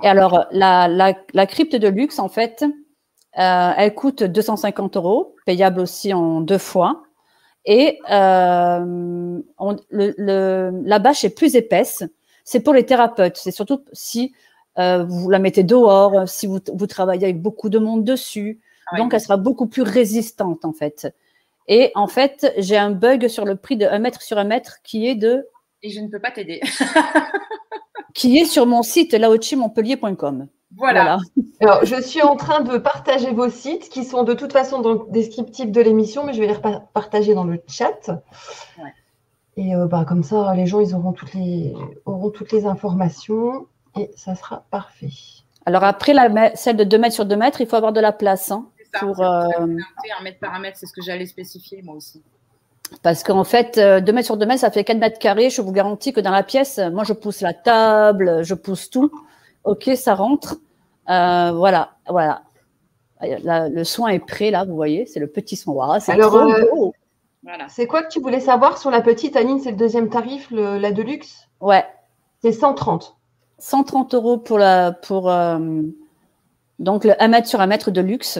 Speaker 2: Et alors, la crypte de luxe, en fait, elle coûte 250 €, payable aussi en 2 fois. Et la bâche est plus épaisse. C'est pour les thérapeutes. C'est surtout si vous la mettez dehors, si vous travaillez avec beaucoup de monde dessus. Donc, elle sera beaucoup plus résistante, en fait. Et en fait, j'ai un bug sur le prix de 1 mètre sur 1 mètre qui est de...
Speaker 3: Et je ne peux pas t'aider.
Speaker 2: qui est sur mon site laochimontpellier.com.
Speaker 3: Voilà.
Speaker 1: Alors, je suis en train de partager vos sites qui sont de toute façon dans le descriptif de l'émission, mais je vais les partager dans le chat. Ouais. Et comme ça, les gens, ils auront toutes les informations et ça sera parfait.
Speaker 2: Alors après, celle de 2 mètres sur 2 mètres, il faut avoir de la place. Hein,
Speaker 3: c'est ça,
Speaker 2: pour,
Speaker 3: 1 mètre par 1 mètre, c'est ce que j'allais spécifier moi aussi.
Speaker 2: Parce qu'en fait, 2 mètres sur 2 mètres, ça fait 4 mètres carrés. Je vous garantis que dans la pièce, moi, je pousse la table, je pousse tout. OK, ça rentre. Voilà. Le soin est prêt, là, vous voyez. C'est le petit soin. Wow, c'est trop beau.
Speaker 1: Voilà. C'est quoi que tu voulais savoir sur la petite, Aline? C'est le deuxième tarif, la Deluxe?
Speaker 2: Ouais.
Speaker 1: C'est 130.
Speaker 2: 130 € donc le 1 mètre sur 1 mètre de luxe.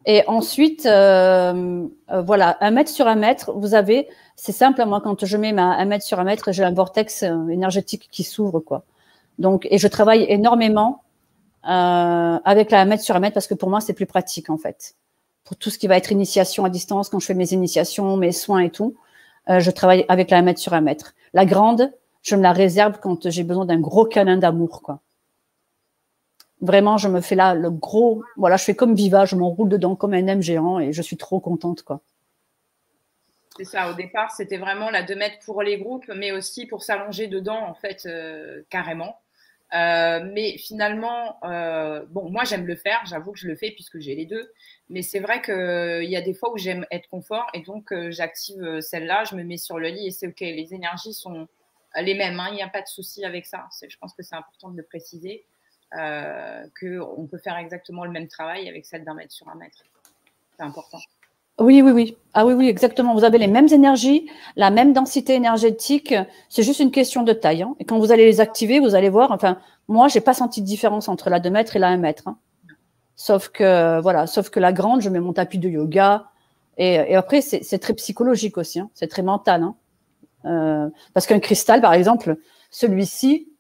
Speaker 2: Et ensuite, voilà, 1 mètre sur 1 mètre, vous avez, c'est simple, moi, quand je mets ma 1 mètre sur 1 mètre, j'ai un vortex énergétique qui s'ouvre, quoi. Donc, et je travaille énormément avec la 1 mètre sur 1 mètre parce que pour moi, c'est plus pratique, en fait. Pour tout ce qui va être initiation à distance, quand je fais mes initiations, mes soins et tout, je travaille avec la 1 mètre sur 1 mètre. La grande, je me la réserve quand j'ai besoin d'un gros câlin d'amour, quoi. Vraiment, je me fais là le gros, voilà, je fais comme Viva, je m'enroule dedans comme un M géant et je suis trop contente, quoi.
Speaker 3: C'est ça, au départ, c'était vraiment la 2 mètres pour les groupes, mais aussi pour s'allonger dedans, en fait, carrément. Mais finalement, bon, moi, j'aime le faire, j'avoue que je le fais puisque j'ai les deux, mais c'est vrai qu'il y a des fois où j'aime être confort et donc j'active celle-là, je me mets sur le lit et c'est OK, les énergies sont les mêmes, hein, il n'y a pas de souci avec ça. Je pense que c'est important de le préciser. Qu'on peut faire exactement le même travail avec celle d'1 mètre sur 1 mètre. C'est important.
Speaker 2: Oui. Ah oui, exactement. Vous avez les mêmes énergies, la même densité énergétique. C'est juste une question de taille. Hein. Et quand vous allez les activer, vous allez voir. Enfin, moi, j'ai pas senti de différence entre la 2 mètres et la 1 mètre. Hein. Sauf que la grande, je mets mon tapis de yoga. Et après, c'est très psychologique aussi. Hein. C'est très mental. Hein. Parce qu'un cristal, par exemple, celui-ci,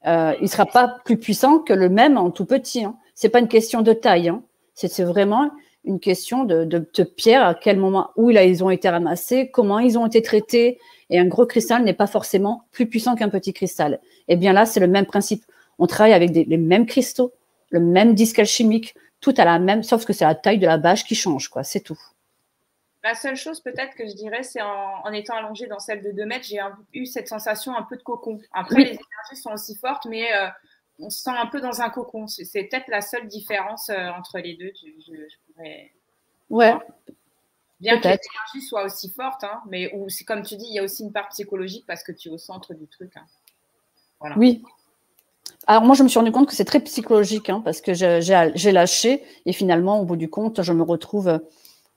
Speaker 2: il sera pas plus puissant que le même en tout petit. Hein. C'est pas une question de taille. Hein. C'est vraiment une question de pierre, à quel moment, où ils ont été ramassés, comment ils ont été traités. Et un gros cristal n'est pas forcément plus puissant qu'un petit cristal. Et bien là, c'est le même principe. On travaille avec les mêmes cristaux, le même disque alchimique, tout à la même, sauf que c'est la taille de la bâche qui change, quoi. C'est tout.
Speaker 3: La seule chose peut-être que je dirais, c'est en étant allongée dans celle de 2 mètres, j'ai eu cette sensation un peu de cocon. Après, les énergies sont aussi fortes, mais on se sent un peu dans un cocon. C'est peut-être la seule différence entre les deux. Je pourrais...
Speaker 2: Ouais.
Speaker 3: Bien que les énergies soient aussi fortes, hein, mais où, comme tu dis, il y a aussi une part psychologique parce que tu es au centre du truc. Hein. Voilà.
Speaker 2: Oui. Alors moi, je me suis rendu compte que c'est très psychologique hein, parce que j'ai lâché et finalement, au bout du compte, je me retrouve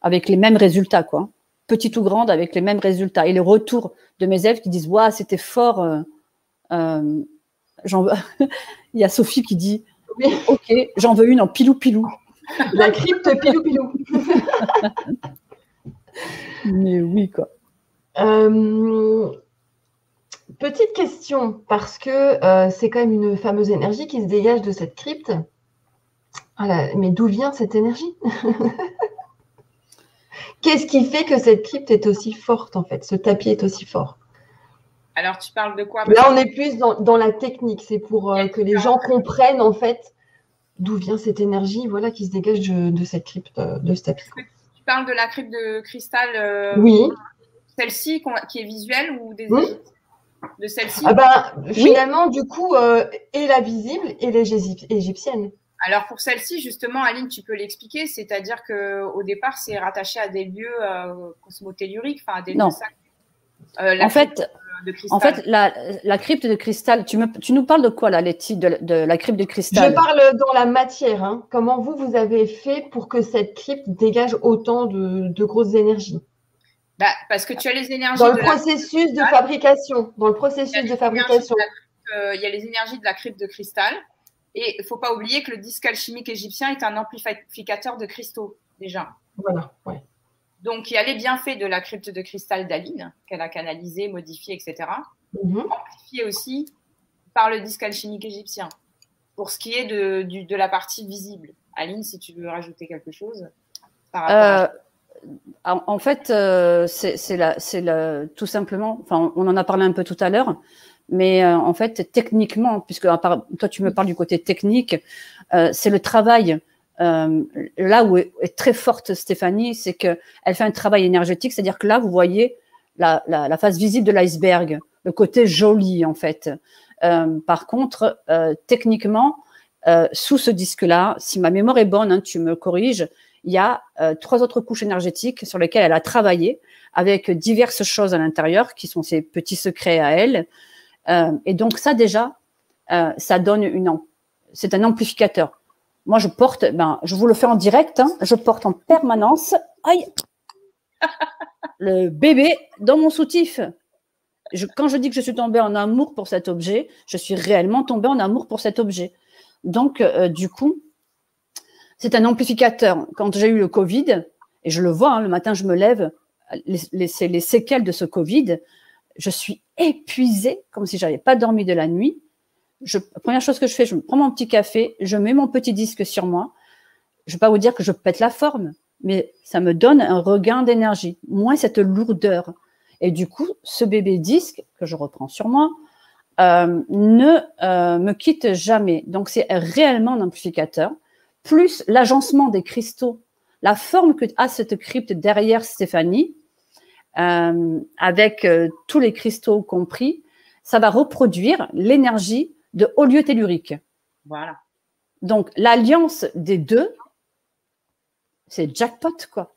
Speaker 2: avec les mêmes résultats, quoi. Petite ou grande, avec les mêmes résultats. Et les retours de mes élèves qui disent « Waouh, c'était fort ». Il y a Sophie qui dit « Ok, j'en veux une en pilou-pilou ».
Speaker 1: La crypte pilou-pilou.
Speaker 2: Mais oui, quoi.
Speaker 1: Petite question, parce que c'est quand même une fameuse énergie qui se dégage de cette crypte. Voilà, mais d'où vient cette énergie? Qu'est-ce qui fait que cette crypte est aussi forte, en fait? Ce tapis est aussi fort?
Speaker 3: Alors, tu parles de quoi?
Speaker 1: Là, on est plus dans la technique. C'est pour que les gens comprennent, en fait, d'où vient cette énergie voilà, qui se dégage de cette crypte, de ce tapis.
Speaker 3: Tu parles de la crypte de cristal
Speaker 1: oui.
Speaker 3: Celle-ci qui est visuelle ou des de celle-ci
Speaker 1: finalement, du coup, et la visible et les égyptiennes.
Speaker 3: Alors, pour celle-ci, justement, Aline, tu peux l'expliquer, c'est-à-dire qu'au départ, c'est rattaché à des lieux cosmotelluriques, enfin à des lieux sacrés.
Speaker 2: En fait, la crypte de cristal, tu nous parles de quoi, là, Letty, de la crypte de cristal?
Speaker 1: Je parle dans la matière. Hein. Comment vous avez fait pour que cette crypte dégage autant de grosses énergies?
Speaker 3: Parce que tu as les énergies
Speaker 1: dans le processus de fabrication. Dans le processus de fabrication.
Speaker 3: Il y a les énergies de la crypte de cristal. Et il ne faut pas oublier que le disque alchimique égyptien est un amplificateur de cristaux, déjà.
Speaker 1: Voilà, ouais.
Speaker 3: Donc, il y a les bienfaits de la crypte de cristal d'Aline, qu'elle a canalisé, modifié, etc. Amplifié aussi par le disque alchimique égyptien. Pour ce qui est de la partie visible. Aline, si tu veux rajouter quelque chose par rapport
Speaker 2: en fait, c'est tout simplement, enfin, on en a parlé un peu tout à l'heure, mais en fait, techniquement, puisque toi, tu me parles du côté technique, c'est le travail. Là où est très forte Stéphanie, c'est qu'elle fait un travail énergétique, c'est-à-dire que là, vous voyez la face visible de l'iceberg, le côté joli, en fait. Par contre, techniquement, sous ce disque-là, si ma mémoire est bonne, hein, tu me corriges, il y a 3 autres couches énergétiques sur lesquelles elle a travaillé, avec diverses choses à l'intérieur, qui sont ses petits secrets à elle. Et donc ça, déjà, ça donne c'est un amplificateur. Moi, je porte, je vous le fais en direct, hein, je porte en permanence, aïe, le bébé dans mon soutif. Quand je dis que je suis tombée en amour pour cet objet, je suis réellement tombée en amour pour cet objet. Donc, du coup, c'est un amplificateur. Quand j'ai eu le Covid, et je le vois, hein, le matin, je me lève, les séquelles de ce Covid, je suis épuisée, comme si je n'avais pas dormi de la nuit. La première chose que je fais, je me prends mon petit café, je mets mon petit disque sur moi. Je ne vais pas vous dire que je pète la forme, mais ça me donne un regain d'énergie, moins cette lourdeur. Et du coup, ce bébé disque que je reprends sur moi ne me quitte jamais. Donc, c'est réellement un amplificateur. Plus l'agencement des cristaux, la forme que a cette crypte derrière Stéphanie, avec tous les cristaux compris, ça va reproduire l'énergie de haut lieu tellurique.
Speaker 3: Voilà.
Speaker 2: Donc, l'alliance des deux, c'est jackpot, quoi.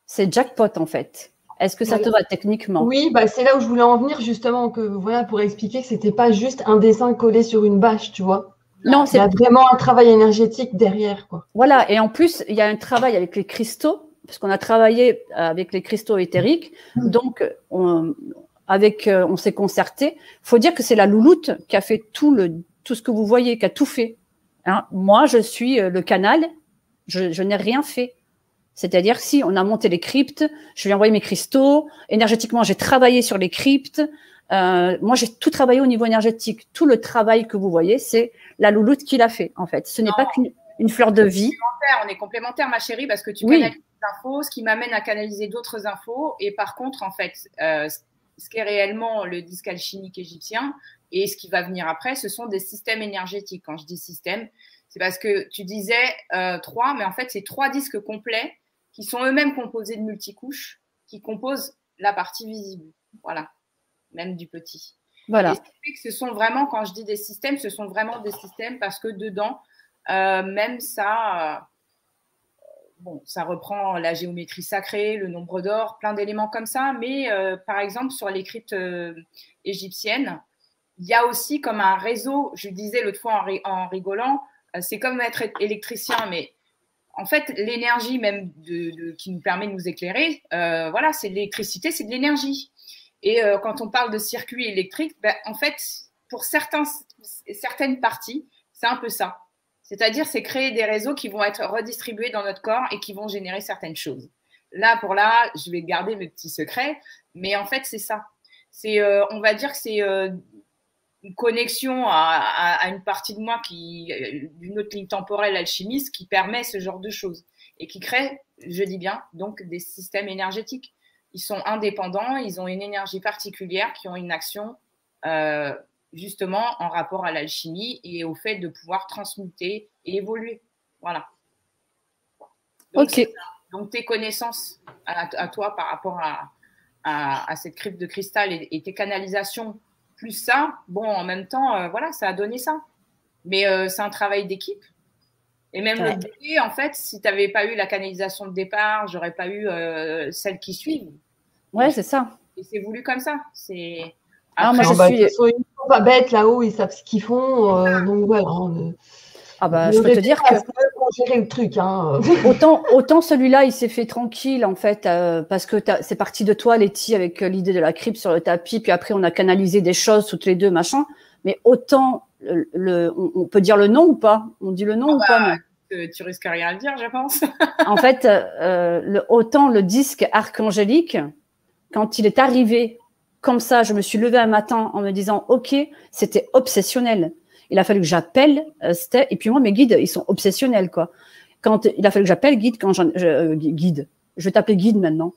Speaker 2: C'est jackpot, en fait. Est-ce que ça te va techniquement?
Speaker 1: Oui, c'est là où je voulais en venir, justement, pour expliquer que c'était pas juste un dessin collé sur une bâche, tu vois.
Speaker 2: Non,
Speaker 1: il y a vraiment un travail énergétique derrière, quoi.
Speaker 2: Voilà, et en plus, il y a un travail avec les cristaux, parce qu'on a travaillé avec les cristaux éthériques, donc on s'est concerté. Il faut dire que c'est la louloute qui a fait tout ce que vous voyez, qui a tout fait. Hein, moi, je suis le canal, je n'ai rien fait. C'est-à-dire, si on a monté les cryptes, je lui ai envoyé mes cristaux, énergétiquement, j'ai travaillé sur les cryptes. Moi, j'ai tout travaillé au niveau énergétique. Tout le travail que vous voyez, c'est la louloute qui l'a fait, en fait. Ce n'est pas qu'une fleur de vie.
Speaker 3: On est complémentaires, ma chérie, parce que tu canalises des infos, ce qui m'amène à canaliser d'autres infos. Et par contre, en fait, ce qui est réellement le disque alchimique égyptien et ce qui va venir après, ce sont des systèmes énergétiques. Quand je dis système, c'est parce que tu disais 3, mais en fait, c'est 3 disques complets qui sont eux-mêmes composés de multicouches, qui composent la partie visible. Voilà, même du petit.
Speaker 2: Voilà.
Speaker 3: Et ce qui fait que ce sont vraiment, quand je dis des systèmes, ce sont vraiment des systèmes parce que dedans, même ça, ça reprend la géométrie sacrée, le nombre d'or, plein d'éléments comme ça. Mais par exemple, sur les cryptes égyptiennes, il y a aussi comme un réseau, je disais l'autre fois en rigolant, c'est comme être électricien, mais en fait, l'énergie même qui nous permet de nous éclairer, voilà, c'est de l'électricité, c'est de l'énergie. Et quand on parle de circuit électrique, en fait, pour certaines parties, c'est un peu ça. C'est-à-dire, c'est créer des réseaux qui vont être redistribués dans notre corps et qui vont générer certaines choses. Là, je vais garder mes petits secrets, mais en fait, c'est ça. On va dire que c'est une connexion à une partie de moi d'une autre ligne temporelle alchimiste qui permet ce genre de choses et qui crée, je dis bien, donc des systèmes énergétiques. Ils sont indépendants, ils ont une énergie particulière, qui ont une action justement en rapport à l'alchimie et au fait de pouvoir transmuter et évoluer. Voilà. Donc,
Speaker 2: ok.
Speaker 3: Donc tes connaissances à toi par rapport à cette crypte de cristal et tes canalisations, plus ça, en même temps, voilà, ça a donné ça. Mais c'est un travail d'équipe. Et même le bébé, en fait, si tu n'avais pas eu la canalisation de départ, j'aurais pas eu celle qui suit.
Speaker 2: Ouais, c'est ça.
Speaker 3: Et c'est voulu comme ça.
Speaker 2: Moi, je suis...
Speaker 1: Ils sont pas bêtes là-haut, ils savent ce qu'ils font. Donc voilà.
Speaker 2: Je peux te dire que
Speaker 1: gérer le truc. Hein.
Speaker 2: autant celui-là, il s'est fait tranquille en fait, parce que c'est parti de toi, Letty, avec l'idée de la crypte sur le tapis, puis après on a canalisé des choses toutes les deux, machin. Mais autant on peut dire le nom ou pas? On dit le nom ou pas?
Speaker 3: Tu risques rien à le dire, je pense.
Speaker 2: En fait, autant le disque archangélique, quand il est arrivé comme ça, je me suis levée un matin en me disant, ok, c'était obsessionnel. Il a fallu que j'appelle Steph, et puis moi, mes guides, ils sont obsessionnels, quoi. Quand il a fallu que j'appelle guide, guide, je vais t'appeler guide maintenant,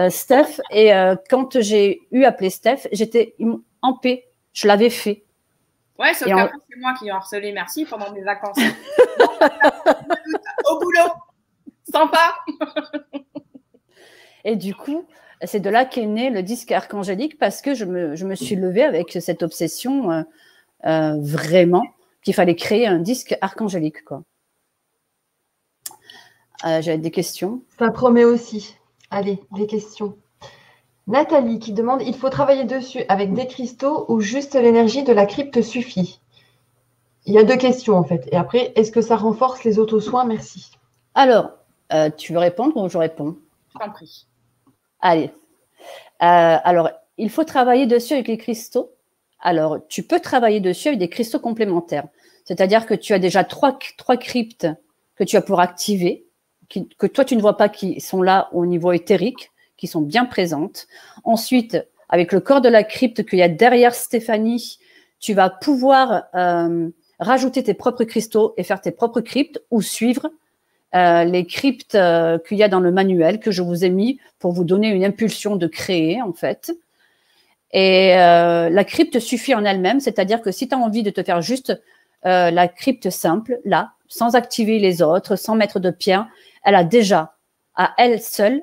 Speaker 2: Steph, et quand j'ai eu appelé Steph, j'étais en paix, je l'avais fait.
Speaker 3: Ouais, sauf qu'après, c'est moi qui ai harcelé merci pendant mes vacances. Au boulot, sympa.
Speaker 2: Et du coup, c'est de là qu'est né le disque archangélique, parce que je me suis levée avec cette obsession vraiment qu'il fallait créer un disque archangélique, quoi. J'avais des questions.
Speaker 1: Ça promet aussi. Allez, des questions. Nathalie qui demande, il faut travailler dessus avec des cristaux ou juste l'énergie de la crypte suffit? Il y a deux questions en fait. Et après, est-ce que ça renforce les auto-soins? Merci.
Speaker 2: Alors, tu veux répondre ou je réponds?
Speaker 3: Je t'en prie.
Speaker 2: Allez. Alors, il faut travailler dessus avec les cristaux. Alors, tu peux travailler dessus avec des cristaux complémentaires. C'est-à-dire que tu as déjà trois cryptes que tu vas pouvoir activer, que toi, tu ne vois pas, qui sont là au niveau éthérique, qui sont bien présentes. Ensuite, avec le corps de la crypte qu'il y a derrière Stéphanie, tu vas pouvoir rajouter tes propres cristaux et faire tes propres cryptes ou suivre les cryptes qu'il y a dans le manuel que je vous ai mis pour vous donner une impulsion de créer, en fait. Et la crypte suffit en elle-même, c'est-à-dire que si tu as envie de te faire juste la crypte simple, là, sans activer les autres, sans mettre de pierre, elle a déjà, à elle seule,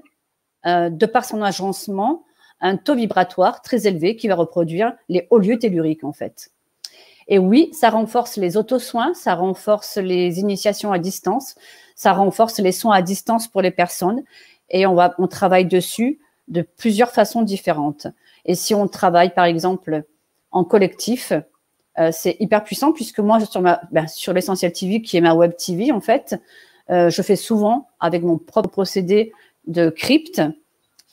Speaker 2: de par son agencement, un taux vibratoire très élevé qui va reproduire les hauts lieux telluriques, en fait. Et oui, ça renforce les auto-soins, ça renforce les initiations à distance, ça renforce les soins à distance pour les personnes. Et on travaille dessus de plusieurs façons différentes. Et si on travaille, par exemple, en collectif, c'est hyper puissant puisque moi, sur l'Essentiel TV, qui est ma web TV, en fait, je fais souvent, avec mon propre procédé de crypte,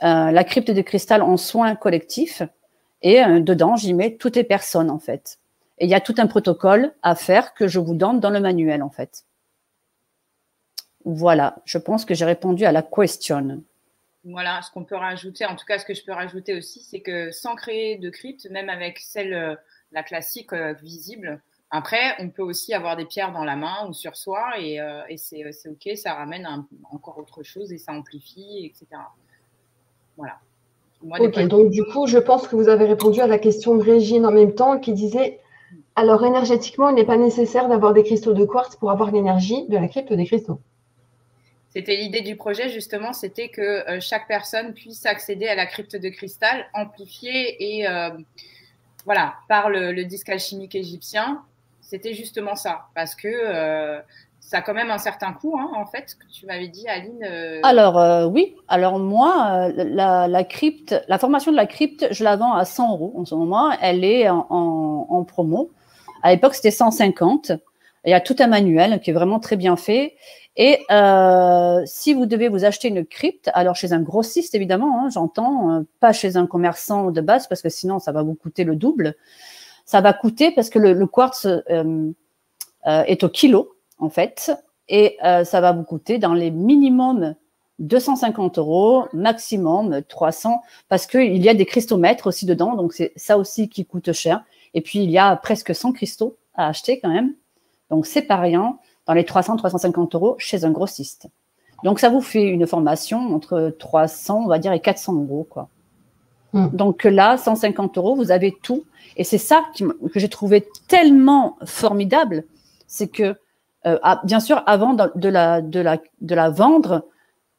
Speaker 2: la crypte de cristal en soins collectifs. Et dedans, j'y mets toutes les personnes, en fait. Et il y a tout un protocole à faire que je vous donne dans le manuel, en fait. Voilà, je pense que j'ai répondu à la question.
Speaker 3: Voilà, ce qu'on peut rajouter, en tout cas, ce que je peux rajouter aussi, c'est que sans créer de crypte, même avec celle, la classique visible, après, on peut aussi avoir des pierres dans la main ou sur soi et c'est OK, ça ramène encore autre chose et ça amplifie, etc. Voilà.
Speaker 1: Moi, ok, donc du coup, je pense que vous avez répondu à la question de Régine en même temps qui disait, alors énergétiquement, il n'est pas nécessaire d'avoir des cristaux de quartz pour avoir l'énergie de la crypte des cristaux.
Speaker 3: C'était l'idée du projet, justement, c'était que chaque personne puisse accéder à la crypte de cristal amplifiée et voilà, par le disque alchimique égyptien. C'était justement ça, parce que ça a quand même un certain coût, hein, en fait, que tu m'avais dit, Aline.
Speaker 2: Alors, oui. Alors, moi, la crypte, la formation de la crypte, je la vends à 100 € en ce moment. Elle est en promo. À l'époque, c'était 150. Il y a tout un manuel qui est vraiment très bien fait. Et si vous devez vous acheter une crypte, alors chez un grossiste, évidemment, hein, j'entends, pas chez un commerçant de base, parce que sinon, ça va vous coûter le double. Ça va coûter parce que le quartz est au kilo, en fait, et ça va vous coûter dans les minimums 250 €, maximum 300, parce qu'il y a des cristomètres aussi dedans, donc c'est ça aussi qui coûte cher. Et puis, il y a presque 100 cristaux à acheter quand même. Donc, c'est pas rien, dans les 300-350 € chez un grossiste. Donc, ça vous fait une formation entre 300, on va dire, et 400 €, quoi. Donc là, 150 €, vous avez tout. Et c'est ça que j'ai trouvé tellement formidable, c'est que, bien sûr, avant de la vendre,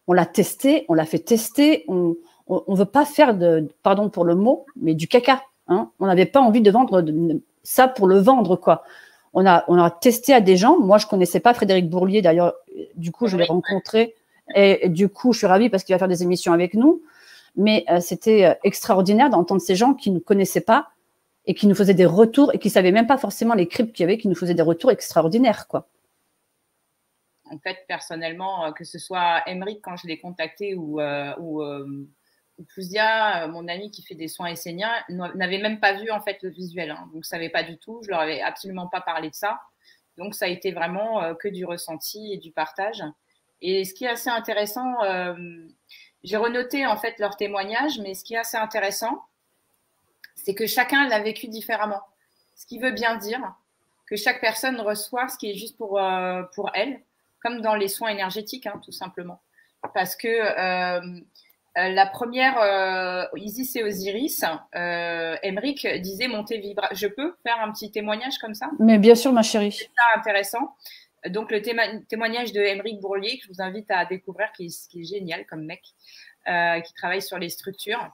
Speaker 2: on l'a testée, on l'a fait tester, on veut pas faire pardon pour le mot, mais du caca. Hein. On n'avait pas envie de vendre ça pour le vendre, quoi. On a testé à des gens. Moi, je connaissais pas Frédéric Bourlier, d'ailleurs. Du coup, je l'ai rencontré. Et du coup, je suis ravie parce qu'il va faire des émissions avec nous. Mais c'était extraordinaire d'entendre ces gens qui ne connaissaient pas et qui nous faisaient des retours et qui ne savaient même pas forcément les cryptes qu'il y avait, qui nous faisaient des retours extraordinaires, quoi.
Speaker 3: En fait, personnellement, que ce soit Emeric quand je l'ai contacté ou Pouzia, mon ami qui fait des soins esséniens, n'avait même pas vu en fait le visuel, hein, donc savait pas du tout. Je leur avais absolument pas parlé de ça. Donc ça a été vraiment que du ressenti et du partage. Et ce qui est assez intéressant, j'ai renoté en fait leurs témoignages, mais ce qui est assez intéressant, c'est que chacun l'a vécu différemment. Ce qui veut bien dire que chaque personne reçoit ce qui est juste pour elle, comme dans les soins énergétiques, hein, tout simplement. Parce que la première, Isis et Osiris, Emeric disait monter vibra. Je peux faire un petit témoignage comme ça?
Speaker 2: Mais bien sûr, ma chérie.
Speaker 3: C'est ça intéressant. Donc, le témoignage de Emeric Bourlier, que je vous invite à découvrir, qui est génial comme mec, qui travaille sur les structures,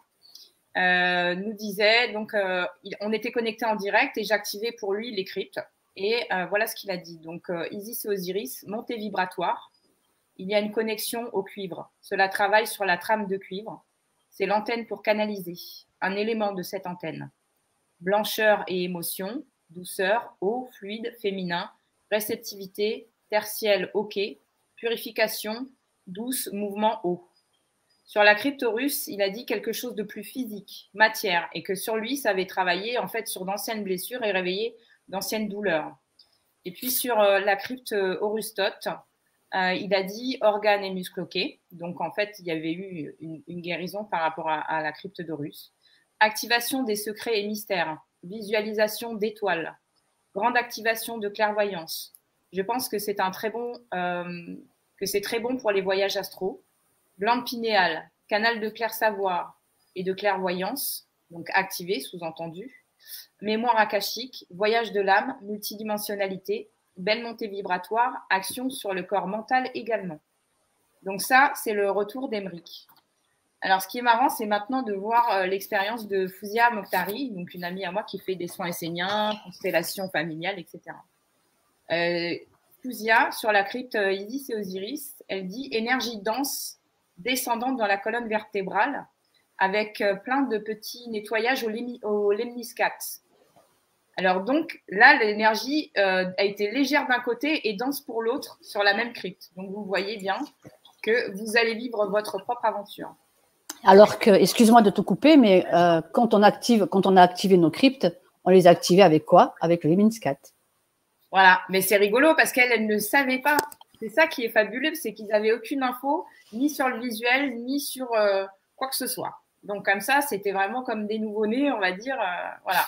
Speaker 3: nous disait, donc, on était connectés en direct et j'activais pour lui les cryptes. Et voilà ce qu'il a dit. Donc, Isis et Osiris, montée vibratoire. Il y a une connexion au cuivre. Cela travaille sur la trame de cuivre. c'est l'antenne pour canaliser, un élément de cette antenne. Blancheur et émotion, douceur, eau, fluide, féminin, réceptivité, tertielle, ok, purification, douce, mouvement, eau. Sur la cryptorus, il a dit quelque chose de plus physique, matière, et que sur lui, ça avait travaillé en fait sur d'anciennes blessures et réveillé d'anciennes douleurs. Et puis sur la crypte Orustote, il a dit organes et muscles ok. Donc en fait, il y avait eu une guérison par rapport à la crypte d'Horus. Activation des secrets et mystères, visualisation d'étoiles, grande activation de clairvoyance. Je pense que c'est très bon pour les voyages astraux. Glande pinéale, canal de clair-savoir et de clairvoyance, donc activé, sous-entendu. Mémoire akashique, voyage de l'âme, multidimensionnalité, belle montée vibratoire, action sur le corps mental également. Donc ça, c'est le retour d'Emeric. Alors, ce qui est marrant, c'est maintenant de voir l'expérience de Fouzia Mokhtari, donc une amie à moi qui fait des soins esséniens, constellations familiales, etc. Fouzia, sur la crypte Isis et Osiris, elle dit « énergie dense descendante dans la colonne vertébrale avec plein de petits nettoyages au lemniscate. » Alors donc, là, l'énergie a été légère d'un côté et dense pour l'autre sur la même crypte. Donc, vous voyez bien que vous allez vivre votre propre aventure.
Speaker 2: Alors que, excuse-moi de te couper, mais quand on a activé nos cryptes, on les a activées avec quoi? Avec le lemniscate.
Speaker 3: Voilà, mais c'est rigolo parce qu'elle ne savait pas. C'est ça qui est fabuleux, c'est qu'ils n'avaient aucune info, ni sur le visuel, ni sur quoi que ce soit. Donc comme ça, c'était vraiment comme des nouveau-nés, on va dire. Voilà.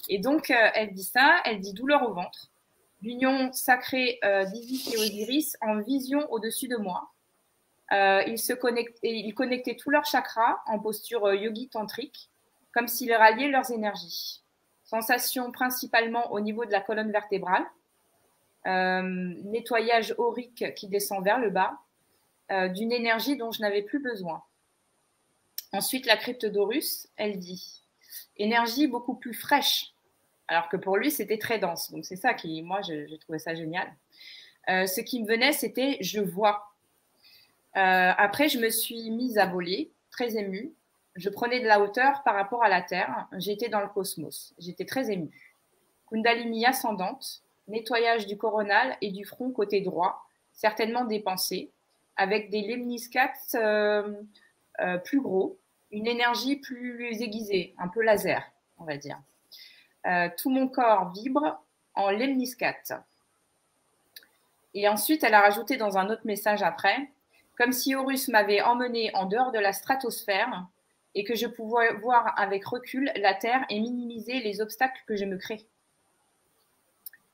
Speaker 3: Et donc, elle dit ça, elle dit douleur au ventre, l'union sacrée d'Isis et Osiris en vision au-dessus de moi. Ils connectaient tous leurs chakras en posture yogi tantrique, comme s'ils ralliaient leurs énergies. Sensation principalement au niveau de la colonne vertébrale. Nettoyage aurique qui descend vers le bas, d'une énergie dont je n'avais plus besoin. Ensuite, la crypte d'Horus, elle dit énergie beaucoup plus fraîche, alors que pour lui, c'était très dense. Donc, c'est ça qui, moi, j'ai trouvé ça génial. Ce qui me venait, c'était je vois. Après, je me suis mise à voler, très émue. Je prenais de la hauteur par rapport à la Terre. J'étais dans le cosmos. J'étais très émue. Kundalini ascendante, nettoyage du coronal et du front côté droit, certainement des pensées, avec des lemniscates plus gros, une énergie plus aiguisée, un peu laser, on va dire. Tout mon corps vibre en lemniscate. Et ensuite, elle a rajouté dans un autre message après, comme si Horus m'avait emmené en dehors de la stratosphère et que je pouvais voir avec recul la Terre et minimiser les obstacles que je me crée.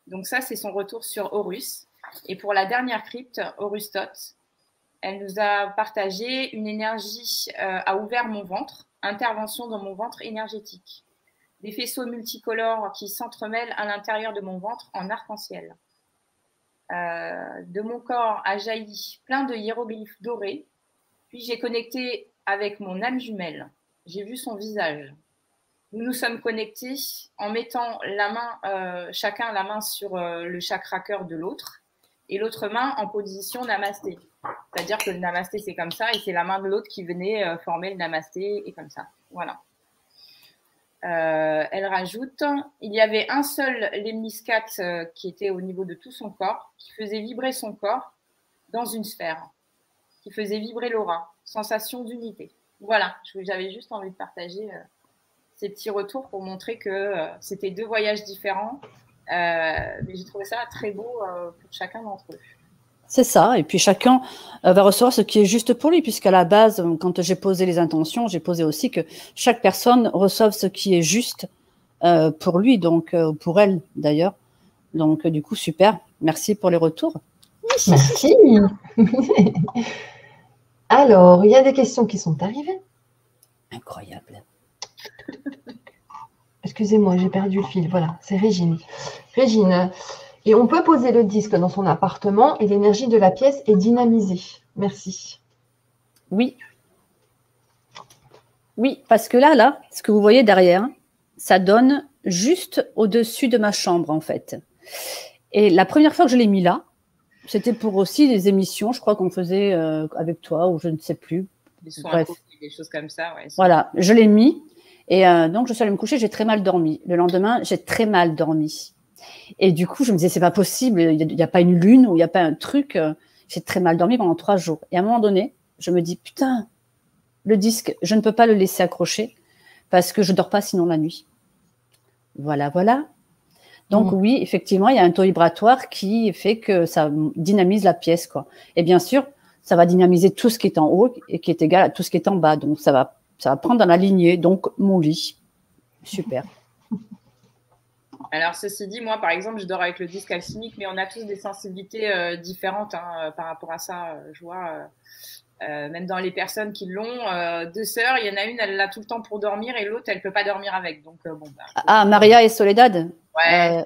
Speaker 3: Donc ça, c'est son retour sur Horus. Et pour la dernière crypte, Orustote, elle nous a partagé une énergie, a ouvert mon ventre, intervention dans mon ventre énergétique. Des faisceaux multicolores qui s'entremêlent à l'intérieur de mon ventre en arc-en-ciel. De mon corps a jailli plein de hiéroglyphes dorés. Puis j'ai connecté avec mon âme jumelle. J'ai vu son visage. Nous nous sommes connectés en mettant la main, chacun la main sur le chakra cœur de l'autre et l'autre main en position namasté. C'est-à-dire que le namasté, c'est comme ça et c'est la main de l'autre qui venait former le namasté et comme ça. Voilà. Elle rajoute, il y avait un seul lemniscate qui était au niveau de tout son corps, qui faisait vibrer son corps dans une sphère, qui faisait vibrer l'aura, sensation d'unité. Voilà, j'avais juste envie de partager ces petits retours pour montrer que c'était deux voyages différents. Mais j'ai trouvé ça très beau pour chacun d'entre eux.
Speaker 2: C'est ça, et puis chacun va recevoir ce qui est juste pour lui, puisqu'à la base, quand j'ai posé les intentions, j'ai posé aussi que chaque personne reçoive ce qui est juste pour lui, donc pour elle d'ailleurs. Donc du coup, super, merci pour les retours.
Speaker 1: Merci. Alors, il y a des questions qui sont arrivées.
Speaker 2: Incroyable.
Speaker 1: Excusez-moi, j'ai perdu le fil. Voilà, c'est Régine. Régine, et on peut poser le disque dans son appartement et l'énergie de la pièce est dynamisée. Merci.
Speaker 2: Oui. Oui, parce que là, ce que vous voyez derrière, ça donne juste au-dessus de ma chambre, en fait. Et la première fois que je l'ai mis là, c'était pour aussi des émissions, je crois qu'on faisait avec toi, ou je ne sais plus.
Speaker 3: Des soins
Speaker 2: bref.
Speaker 3: des choses comme ça. Ouais,
Speaker 2: voilà, je l'ai mis. Et donc, je suis allée me coucher, j'ai très mal dormi. Le lendemain, j'ai très mal dormi. Et du coup, je me disais, c'est pas possible, il n'y a pas une lune ou il n'y a pas un truc. J'ai très mal dormi pendant 3 jours. Et à un moment donné, je me dis, putain, le disque, je ne peux pas le laisser accrocher parce que je dors pas sinon la nuit. Voilà, voilà. Donc oui, effectivement, il y a un taux vibratoire qui fait que ça dynamise la pièce, quoi. Et bien sûr, ça va dynamiser tout ce qui est en haut et qui est égal à tout ce qui est en bas. Donc ça va prendre dans la lignée. Donc mon lit, super.
Speaker 3: Alors, ceci dit, moi, par exemple, je dors avec le disque alchimique, mais on a tous des sensibilités différentes par rapport à ça. Je vois, même dans les personnes qui l'ont, 2 sœurs, il y en a une, elle l'a tout le temps pour dormir et l'autre, elle peut pas dormir avec. Donc, bon.
Speaker 2: Ah, Maria et Soledad.
Speaker 3: Ouais.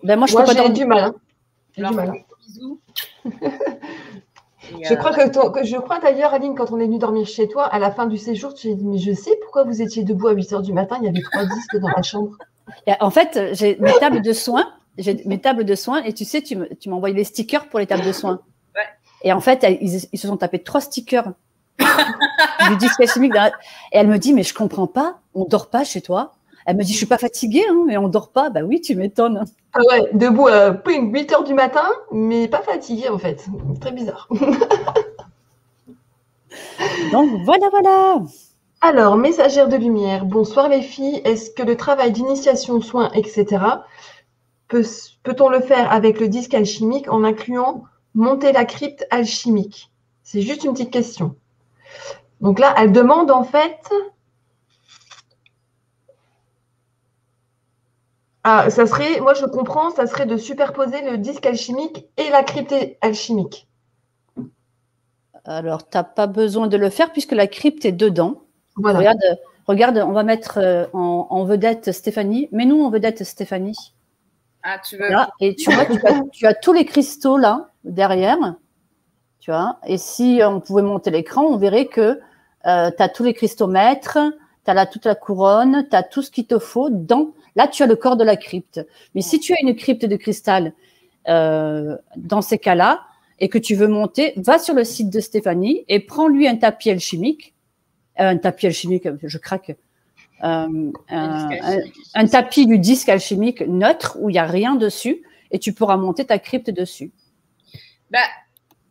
Speaker 2: Ben moi, je peux pas dormir.
Speaker 1: J'ai du mal. Hein.
Speaker 3: J'ai du mal. Bisous.
Speaker 1: Je crois d'ailleurs, Aline, quand on est venu dormir chez toi, à la fin du séjour, tu as dit, mais je sais pourquoi vous étiez debout à 8h du matin, il y avait 3 disques dans la chambre.
Speaker 2: En fait, j'ai mes tables de soins, et tu sais, tu m'as envoyé les stickers pour les tables de soins.
Speaker 3: Ouais.
Speaker 2: Et en fait, ils se sont tapés 3 stickers du disque alchimique. Et elle me dit, mais je comprends pas, on dort pas chez toi. Elle me dit, je suis pas fatiguée, hein, mais on dort pas. Bah oui, tu m'étonnes.
Speaker 1: Ah ouais, debout à 8h du matin, mais pas fatiguée en fait. Très bizarre.
Speaker 2: Donc voilà.
Speaker 1: Alors, messagère de lumière, bonsoir les filles. Est-ce que le travail d'initiation, soins, etc., peut-on le faire avec le disque alchimique en incluant monter la crypte alchimique? C'est juste une petite question. Donc là, elle demande en fait... Ah, ça serait, moi je comprends, ça serait de superposer le disque alchimique et la crypte alchimique.
Speaker 2: Alors, tu n'as pas besoin de le faire puisque la crypte est dedans.
Speaker 1: Voilà.
Speaker 2: Regarde, on va mettre en vedette Stéphanie. Mets-nous en vedette Stéphanie.
Speaker 3: Ah, tu veux.
Speaker 2: Là, et tu vois, tu as tous les cristaux là, derrière. Tu vois. Et si on pouvait monter l'écran, on verrait que tu as tous les cristomètres, tu as toute la couronne, tu as tout ce qu'il te faut dans. Là, tu as le corps de la crypte. Mais si tu as une crypte de cristal dans ces cas-là et que tu veux monter, va sur le site de Stéphanie et prends-lui un tapis alchimique. Un tapis alchimique, je craque. Un tapis du disque alchimique neutre où il n'y a rien dessus et tu pourras monter ta crypte dessus.
Speaker 3: Bah,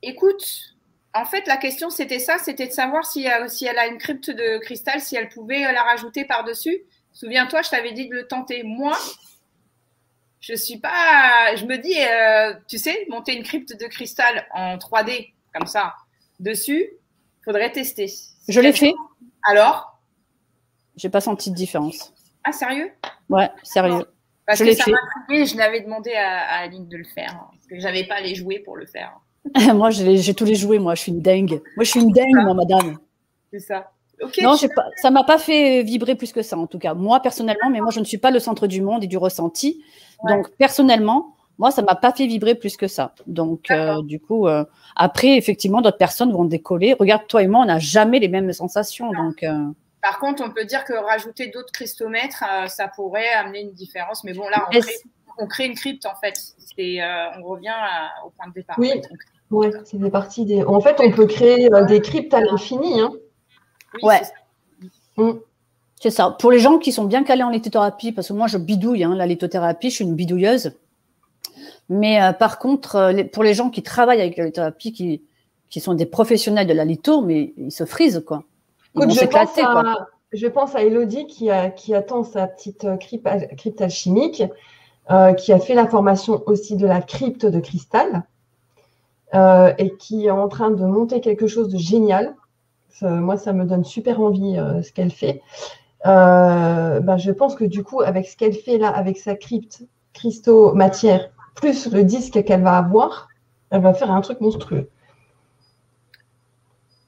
Speaker 3: écoute, en fait, la question, c'était ça, c'était de savoir si elle a une crypte de cristal, si elle pouvait la rajouter par-dessus. Souviens-toi, je t'avais dit de le tenter. Moi, je suis pas. Je me dis, tu sais, monter une crypte de cristal en 3D comme ça dessus, faudrait tester.
Speaker 2: Je l'ai fait.
Speaker 3: Alors?
Speaker 2: J'ai pas senti de différence.
Speaker 3: Ah, sérieux?
Speaker 2: Ouais, sérieux.
Speaker 3: Parce que ça m'a trouvé, je l'avais demandé à Aline de le faire, parce que j'avais pas les jouets pour le faire.
Speaker 2: Moi, j'ai tous les jouets, moi, je suis une dingue. Moi, je suis une dingue, moi, madame.
Speaker 3: C'est ça. Okay,
Speaker 2: non, ça m'a pas fait vibrer plus que ça, en tout cas. Moi, personnellement, mais moi, je ne suis pas le centre du monde et du ressenti. Ouais. Donc, personnellement, moi, ça m'a pas fait vibrer plus que ça. Donc, du coup, après, effectivement, d'autres personnes vont décoller. Regarde, toi et moi, on n'a jamais les mêmes sensations. Donc,
Speaker 3: par contre, on peut dire que rajouter d'autres cristomètres, ça pourrait amener une différence. Mais bon, là, on crée une crypte, en fait. On revient au point de départ.
Speaker 1: Oui, ouais, c'est des parties des... En fait, on peut créer des cryptes à l'infini, hein.
Speaker 2: Oui, ouais. C'est ça. Pour les gens qui sont bien calés en lithothérapie, parce que moi, je bidouille, hein, la lithothérapie, je suis une bidouilleuse. Mais par contre, pour les gens qui travaillent avec la lithothérapie, qui sont des professionnels de la litho, mais ils se frisent, quoi.
Speaker 1: Écoute, je pense à Elodie qui attend sa petite crypte alchimique, qui a fait la formation aussi de la crypte de cristal et qui est en train de monter quelque chose de génial. Moi, ça me donne super envie ce qu'elle fait. Je pense que du coup, avec ce qu'elle fait là, avec sa crypte, cristaux, matière, plus le disque qu'elle va avoir, elle va faire un truc monstrueux.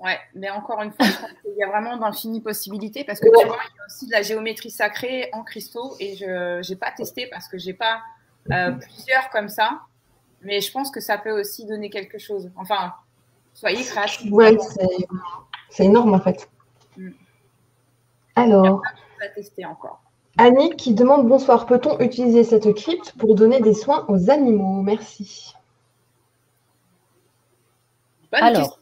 Speaker 3: Ouais, mais encore une fois, je pense qu'il y a vraiment d'infinies possibilités parce que tu vois, il y a aussi de la géométrie sacrée en cristaux et je n'ai pas testé parce que je n'ai pas plusieurs comme ça. Mais je pense que ça peut aussi donner quelque chose. Enfin, soyez créatifs.
Speaker 1: Ouais, c'est énorme en fait. Alors,
Speaker 3: à tester encore.
Speaker 1: Annick qui demande bonsoir, peut-on utiliser cette crypte pour donner des soins aux animaux? Merci.
Speaker 2: Alors,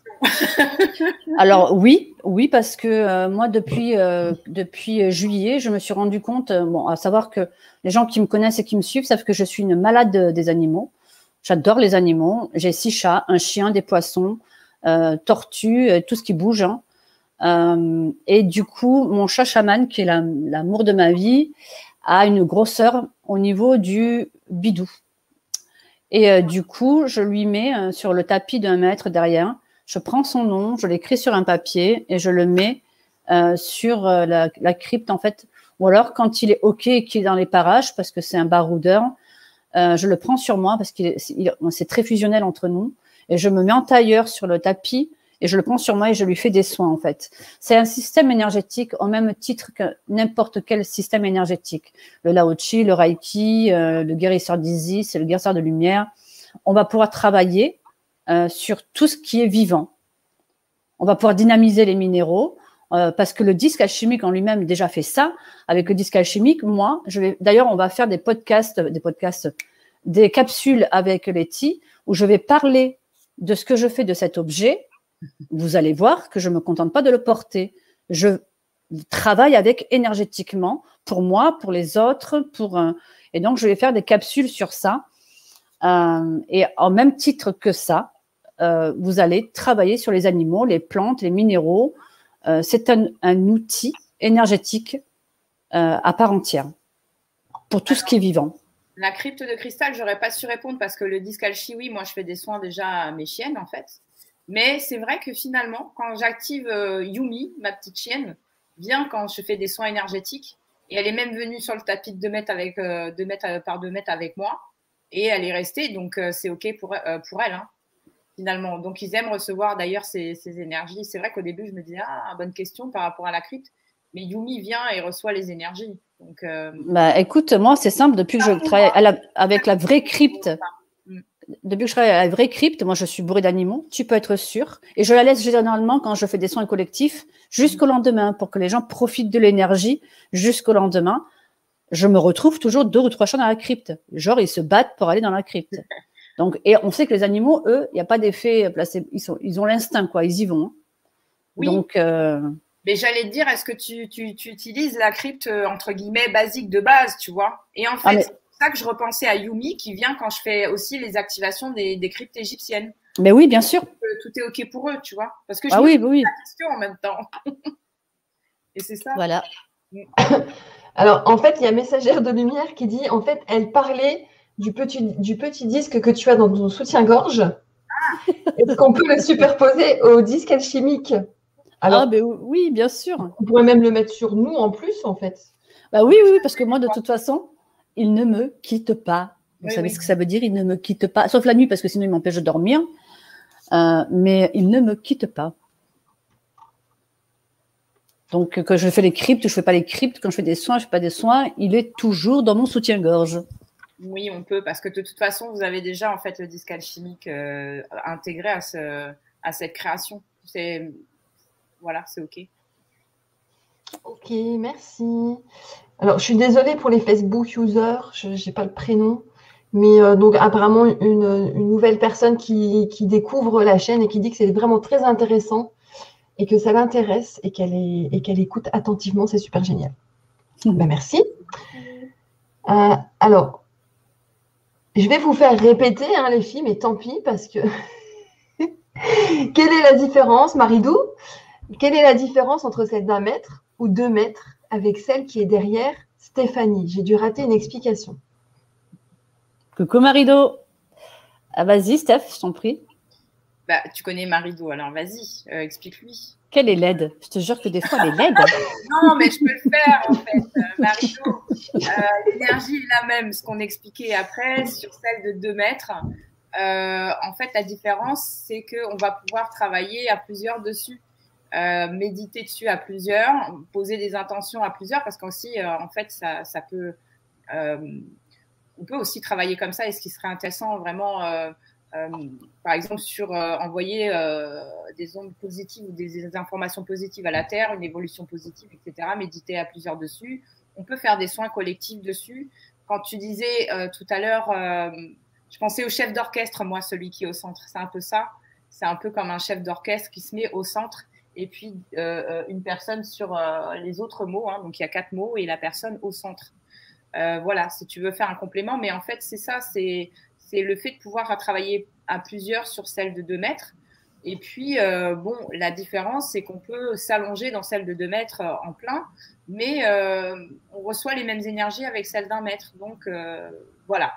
Speaker 2: Alors oui, parce que moi depuis juillet, je me suis rendu compte, bon, à savoir que les gens qui me connaissent et qui me suivent savent que je suis une malade des animaux. J'adore les animaux. J'ai 6 chats, un chien, des poissons, tortues, tout ce qui bouge. Hein. Et du coup, mon chat chaman, qui est l'amour de ma vie, a une grosseur au niveau du bidou. Et du coup, je lui mets sur le tapis d'1 mètre derrière. Je prends son nom, je l'écris sur un papier et je le mets sur la crypte, en fait. Ou alors, quand il est OK et qu'il est dans les parages, parce que c'est un baroudeur, je le prends sur moi parce que c'est très fusionnel entre nous. Et je me mets en tailleur sur le tapis et je le prends sur moi et je lui fais des soins, en fait. C'est un système énergétique au même titre que n'importe quel système énergétique. Le Lao Chi, le Reiki, le guérisseur d'Isis, le guérisseur de lumière. On va pouvoir travailler sur tout ce qui est vivant. On va pouvoir dynamiser les minéraux parce que le disque alchimique en lui-même déjà fait ça. Avec le disque alchimique, moi, d'ailleurs, on va faire des capsules avec Letty où je vais parler de ce que je fais de cet objet. Vous allez voir que je ne me contente pas de le porter. Je travaille avec énergétiquement pour moi, pour les autres, et donc je vais faire des capsules sur ça. Et en même titre que ça, vous allez travailler sur les animaux, les plantes, les minéraux. C'est un outil énergétique à part entière pour tout ce qui est vivant.
Speaker 3: La crypte de cristal, j'aurais pas su répondre parce que le disque alchi, oui, moi je fais des soins déjà à mes chiennes en fait. Mais c'est vrai que finalement, quand j'active Yumi, ma petite chienne, vient quand je fais des soins énergétiques. Et elle est même venue sur le tapis de 2 mètres avec 2 mètres par 2 mètres avec moi. Et elle est restée, donc c'est OK pour elle, hein, finalement. Donc ils aiment recevoir d'ailleurs ces énergies. C'est vrai qu'au début, je me disais, bonne question par rapport à la crypte. Mais Yumi vient et reçoit les énergies. Donc,
Speaker 2: bah, écoute, moi, c'est simple, depuis que je travaille avec la vraie crypte. Depuis que je travaille à la vraie crypte, moi je suis bourrée d'animaux, tu peux être sûr. Et je la laisse généralement quand je fais des soins collectifs jusqu'au lendemain pour que les gens profitent de l'énergie jusqu'au lendemain. Je me retrouve toujours 2 ou 3 chats dans la crypte. Genre, ils se battent pour aller dans la crypte. Donc, et on sait que les animaux, eux, il n'y a pas d'effet placebo. Ils ont l'instinct, quoi. Ils y vont. Hein.
Speaker 3: Oui.
Speaker 2: Donc,
Speaker 3: mais j'allais te dire, est-ce que tu utilises la crypte entre guillemets basique de base, tu vois? Et en fait, c'est pour ça que je repensais à Yumi qui vient quand je fais aussi les activations des cryptes égyptiennes.
Speaker 2: Mais oui, bien sûr.
Speaker 3: Tout est OK pour eux, tu vois? Parce que je
Speaker 2: me
Speaker 3: pose la question en même temps. Et c'est ça.
Speaker 2: Voilà.
Speaker 1: Alors, en fait, il y a Messagère de Lumière qui dit, en fait, elle parlait du petit disque que tu as dans ton soutien-gorge. Est-ce qu'on peut le superposer au disque alchimique?
Speaker 2: Alors, oui, bien sûr.
Speaker 1: On pourrait même le mettre sur nous en plus, en fait.
Speaker 2: Bah oui, parce que moi, de toute façon, il ne me quitte pas. Vous savez ce que ça veut dire? Il ne me quitte pas. Sauf la nuit, parce que sinon, il m'empêche de dormir. Mais il ne me quitte pas. Donc, quand je fais les cryptes, je ne fais pas les cryptes. Quand je fais des soins, je ne fais pas des soins. Il est toujours dans mon soutien-gorge.
Speaker 3: Oui, on peut, parce que de toute façon, vous avez déjà en fait le disque alchimique intégré à cette création. Voilà, c'est OK.
Speaker 1: OK, merci. Alors, je suis désolée pour les Facebook users, je n'ai pas le prénom. Mais donc, apparemment, une nouvelle personne qui découvre la chaîne et qui dit que c'est vraiment très intéressant et que ça l'intéresse et qu'elle écoute attentivement. C'est super génial. Ben, merci. Alors, je vais vous faire répéter, hein, les filles, mais tant pis, parce que… Quelle est la différence, Maridou? Quelle est la différence entre celle d'1 mètre ou 2 mètres avec celle qui est derrière Stéphanie? J'ai dû rater une explication.
Speaker 2: Coucou Marido. Vas-y, Steph, je t'en prie.
Speaker 3: Bah, tu connais Marido, alors vas-y, explique-lui.
Speaker 2: Quelle est laide? Je te jure que des fois, elle est laide.
Speaker 3: Non, mais je peux le faire, en fait, Marido. L'énergie est la même, ce qu'on expliquait après sur celle de 2 mètres. En fait, la différence, c'est qu'on va pouvoir travailler à plusieurs dessus. Méditer dessus à plusieurs, poser des intentions à plusieurs, parce qu'aussi, en fait, ça peut… on peut aussi travailler comme ça, et ce qui serait intéressant vraiment, par exemple, sur envoyer des ondes positives ou des informations positives à la Terre, une évolution positive, etc., méditer à plusieurs dessus. On peut faire des soins collectifs dessus. Quand tu disais tout à l'heure, je pensais au chef d'orchestre, moi, celui qui est au centre, c'est un peu ça. C'est un peu comme un chef d'orchestre qui se met au centre et puis une personne sur les autres mots. Hein. Donc, il y a 4 mots et la personne au centre. Voilà, si tu veux faire un complément. Mais en fait, c'est ça, c'est le fait de pouvoir travailler à plusieurs sur celle de 2 mètres. Et puis, bon, la différence, c'est qu'on peut s'allonger dans celle de 2 mètres en plein, mais on reçoit les mêmes énergies avec celle d'1 mètre. Donc, voilà,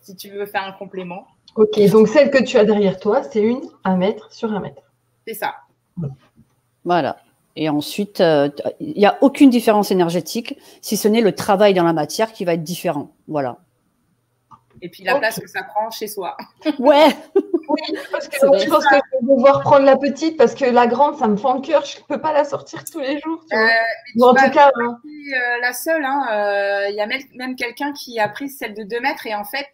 Speaker 3: si tu veux faire un complément.
Speaker 1: Ok, donc celle que tu as derrière toi, c'est une 1 mètre sur 1 mètre.
Speaker 3: C'est ça.
Speaker 2: Voilà. Et ensuite, il n'y a aucune différence énergétique, si ce n'est le travail dans la matière qui va être différent. Voilà.
Speaker 3: Et puis la place que ça prend chez soi.
Speaker 2: Ouais.
Speaker 1: Oui, parce que je pense que je vais devoir prendre la petite parce que la grande, ça me fend le cœur. Je ne peux pas la sortir tous les jours. Tu vois. En tout cas,
Speaker 3: la seule, il y a même quelqu'un qui a pris celle de 2 mètres et en fait,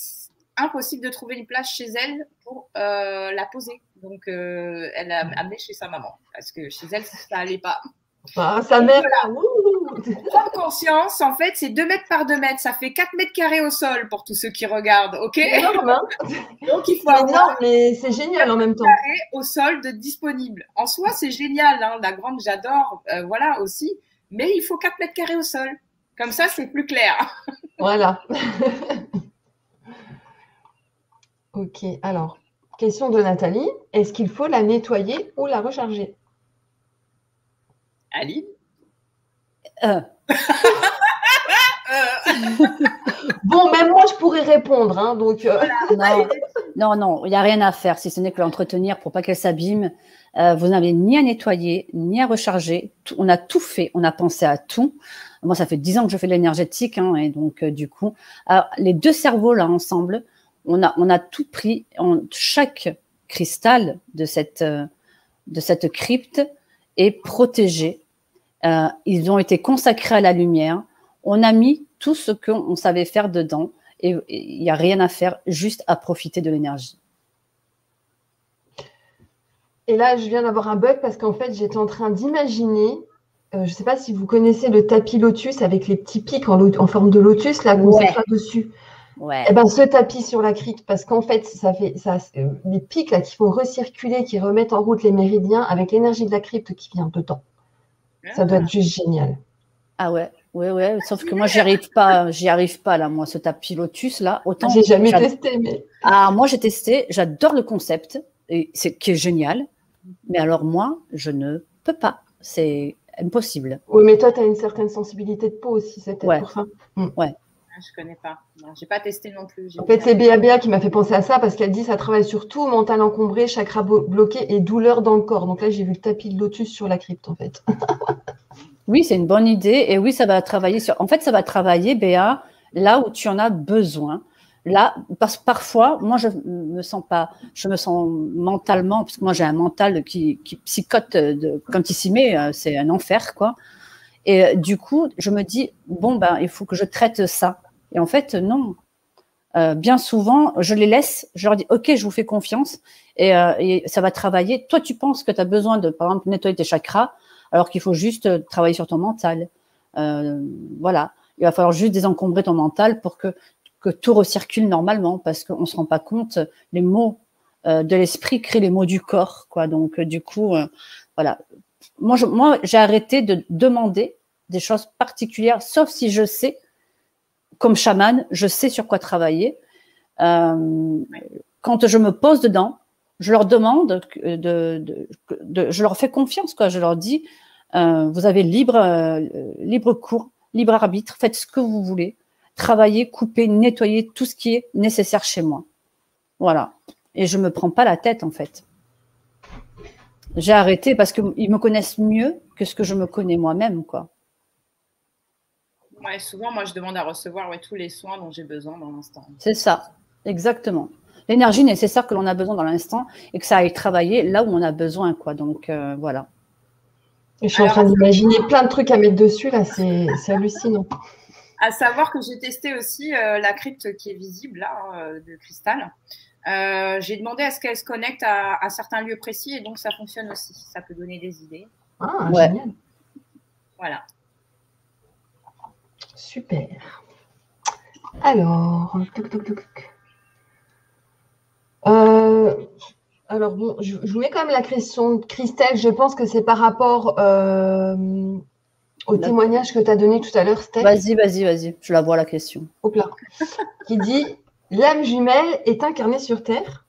Speaker 3: impossible de trouver une place chez elle pour la poser. Donc, elle a amené chez sa maman parce que chez elle, ça n'allait pas.
Speaker 1: Ah, sa mère.
Speaker 3: Voilà. Prendre conscience, en fait, c'est 2 mètres par 2 mètres. Ça fait 4 mètres carrés au sol pour tous ceux qui regardent. OK?
Speaker 1: C'est énorme, hein.
Speaker 3: Donc, il faut avoir
Speaker 1: énorme, mais c'est génial en même temps.
Speaker 3: Carrés au sol de disponible. En soi, c'est génial. Hein. La grande, j'adore. Voilà aussi. Mais il faut 4 mètres carrés au sol. Comme ça, c'est plus clair.
Speaker 1: Voilà. Ok. Alors, question de Nathalie. Est-ce qu'il faut la nettoyer ou la recharger?
Speaker 3: Aline?
Speaker 1: Bon, même moi, je pourrais répondre. Hein, donc,
Speaker 2: Non, il n'y a rien à faire, si ce n'est que l'entretenir pour pas qu'elle s'abîme. Vous n'avez ni à nettoyer, ni à recharger. On a tout fait, on a pensé à tout. Moi, ça fait 10 ans que je fais de l'énergétique. Hein, et donc, du coup, alors, les 2 cerveaux, là, ensemble, on a tout pris. Chaque cristal de cette crypte est protégé. Ils ont été consacrés à la lumière. On a mis tout ce qu'on savait faire dedans et il n'y a rien à faire, juste à profiter de l'énergie.
Speaker 1: Et là, je viens d'avoir un bug parce qu'en fait, j'étais en train d'imaginer, je ne sais pas si vous connaissez le tapis lotus avec les petits pics en forme de lotus, là, qu'on s'assoit dessus.
Speaker 2: Ouais.
Speaker 1: Et ben, ce tapis sur la crypte, parce qu'en fait, les pics là, qui font recirculer, qui remettent en route les méridiens avec l'énergie de la crypte qui vient dedans. Ça doit être juste génial.
Speaker 2: Ah ouais, ouais. Sauf que moi, j'y arrive pas là, moi, ce tapis lotus là. Autant.
Speaker 1: J'ai jamais testé, mais.
Speaker 2: Ah, moi, j'ai testé. J'adore le concept et qui est génial. Mais alors moi, je ne peux pas. C'est impossible.
Speaker 1: Oui, mais toi, tu as une certaine sensibilité de peau aussi, c'est peut-être pour ça.
Speaker 2: Ouais.
Speaker 3: Je connais pas. Non, j'ai pas testé non plus.
Speaker 1: En fait, c'est BABA qui m'a fait penser à ça parce qu'elle dit ça travaille sur tout, mental encombré, chakra bloqué et douleur dans le corps. Donc là, j'ai vu le tapis de lotus sur la crypte, en fait.
Speaker 2: Oui, c'est une bonne idée. Et oui, ça va travailler sur. En fait, ça va travailler, Béa, là où tu en as besoin. Là, parce que parfois, moi, je me sens mentalement, parce que moi, j'ai un mental qui psychote quand il s'y met, c'est un enfer, quoi. Et du coup, je me dis, bon, ben, il faut que je traite ça. Et en fait, non. Bien souvent, je les laisse, je leur dis, OK, je vous fais confiance et ça va travailler. Toi, tu penses que tu as besoin de, par exemple, nettoyer tes chakras, alors qu'il faut juste travailler sur ton mental. Voilà. Il va falloir juste désencombrer ton mental pour que tout recircule normalement, parce qu'on ne se rend pas compte, les mots de l'esprit créent les mots du corps, quoi. Donc, du coup, voilà. Moi, j'ai arrêté de demander des choses particulières, sauf si je sais, comme chamane, je sais sur quoi travailler. Quand je me pose dedans, je leur demande, je leur fais confiance, quoi. Je leur dis, vous avez libre cours, libre arbitre, faites ce que vous voulez, travaillez, coupez, nettoyez tout ce qui est nécessaire chez moi. Voilà. Et je me prends pas la tête, en fait. J'ai arrêté parce qu'ils me connaissent mieux que ce que je me connais moi-même, quoi.
Speaker 3: Ouais, souvent, moi, je demande à recevoir tous les soins dont j'ai besoin dans l'instant.
Speaker 2: C'est ça, exactement. L'énergie nécessaire que l'on a besoin dans l'instant et que ça aille travailler là où on a besoin, quoi. Donc, voilà.
Speaker 1: Et je suis en train d'imaginer plein de trucs à mettre dessus, là, c'est hallucinant.
Speaker 3: À savoir que j'ai testé aussi la crypte qui est visible, là, de cristal. J'ai demandé à ce qu'elle se connecte à certains lieux précis et donc ça fonctionne aussi. Ça peut donner des idées.
Speaker 1: Ah, ouais. Génial.
Speaker 3: Voilà.
Speaker 1: Super. Alors, Alors bon, je vous mets quand même la question de Christelle. Je pense que c'est par rapport au témoignage que tu as donné tout à l'heure, Steph.
Speaker 2: Vas-y. Je la vois la question.
Speaker 1: Hop là. Qui dit l'âme jumelle est incarnée sur Terre.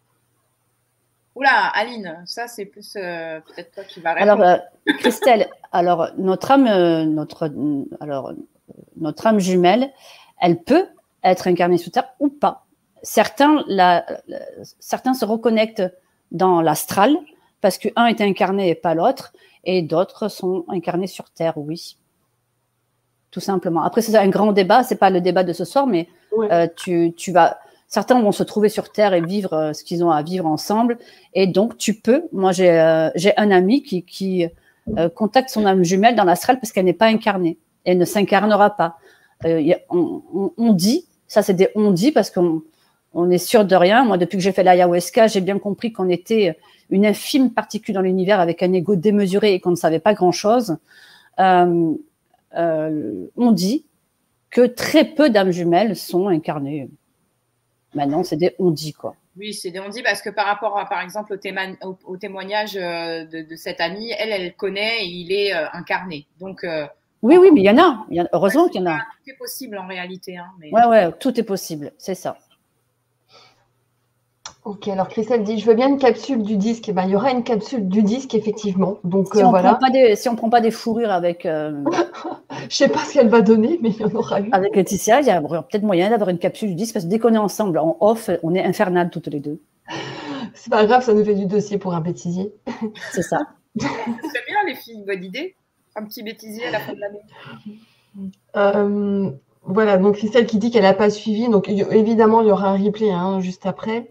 Speaker 3: Oula, Aline, ça c'est plus peut-être toi qui vas répondre.
Speaker 2: Alors, Christelle, alors notre âme jumelle, elle peut être incarnée sur Terre ou pas. Certains se reconnectent dans l'astral parce qu'un est incarné et pas l'autre, et d'autres sont incarnés sur Terre, oui. Tout simplement. Après, c'est un grand débat, c'est pas le débat de ce soir, mais ouais. Certains vont se trouver sur Terre et vivre ce qu'ils ont à vivre ensemble, et donc tu peux. Moi, j'ai un ami qui contacte son âme jumelle dans l'astral parce qu'elle n'est pas incarnée, elle ne s'incarnera pas. On dit, ça c'est des on dit parce qu'on est sûr de rien. Moi, depuis que j'ai fait l'ayahuasca, j'ai bien compris qu'on était une infime particule dans l'univers avec un ego démesuré et qu'on ne savait pas grand-chose. On dit que très peu d'âmes jumelles sont incarnées. Maintenant, c'est des on dit, quoi.
Speaker 3: Oui, c'est des on dit parce que par rapport, par exemple, au témoignage de cette amie, elle connaît et il est incarné. Donc,
Speaker 2: oui, mais il y en a. Heureusement qu'il y en a.
Speaker 3: Tout est possible en réalité. Hein, mais...
Speaker 2: Ouais, tout est possible, c'est ça.
Speaker 1: Ok, alors Christelle dit, je veux bien une capsule du disque. Il y aura une capsule du disque, effectivement. Donc,
Speaker 2: si on
Speaker 1: voilà.
Speaker 2: Si on prend pas des fourrures avec...
Speaker 1: Je sais pas ce qu'elle va donner, mais il y en aura une.
Speaker 2: Avec Laetitia, il y a peut-être moyen d'avoir une capsule du disque, parce que dès qu'on est ensemble, en off, on est infernales toutes les deux.
Speaker 1: C'est pas grave, ça nous fait du dossier pour un bêtisier.
Speaker 2: C'est ça.
Speaker 3: C'est bien, les filles, bonne idée. Un petit bêtisier à la fin de l'année.
Speaker 1: Voilà, donc Christelle qui dit qu'elle n'a pas suivi. Donc, évidemment, il y aura un replay juste après.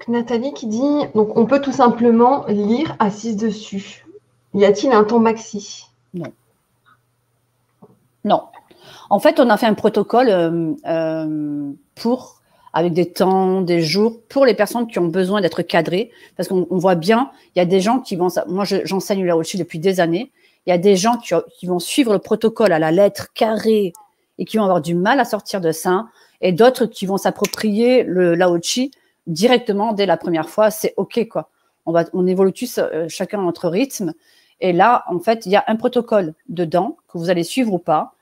Speaker 1: Nathalie qui dit, donc on peut tout simplement lire assise dessus. Y a-t-il un temps maxi?
Speaker 2: Non. En fait, on a fait un protocole avec des temps, des jours, pour les personnes qui ont besoin d'être cadrées, parce qu'on voit bien, il y a des gens qui vont, moi j'enseigne là aussi depuis des années, il y a des gens qui vont suivre le protocole à la lettre carrée et qui vont avoir du mal à sortir de ça, et d'autres qui vont s'approprier le Lao-Chi directement dès la première fois. C'est ok, quoi. On évolue tous chacun à notre rythme. Et là, en fait, il y a un protocole dedans que vous allez suivre ou pas.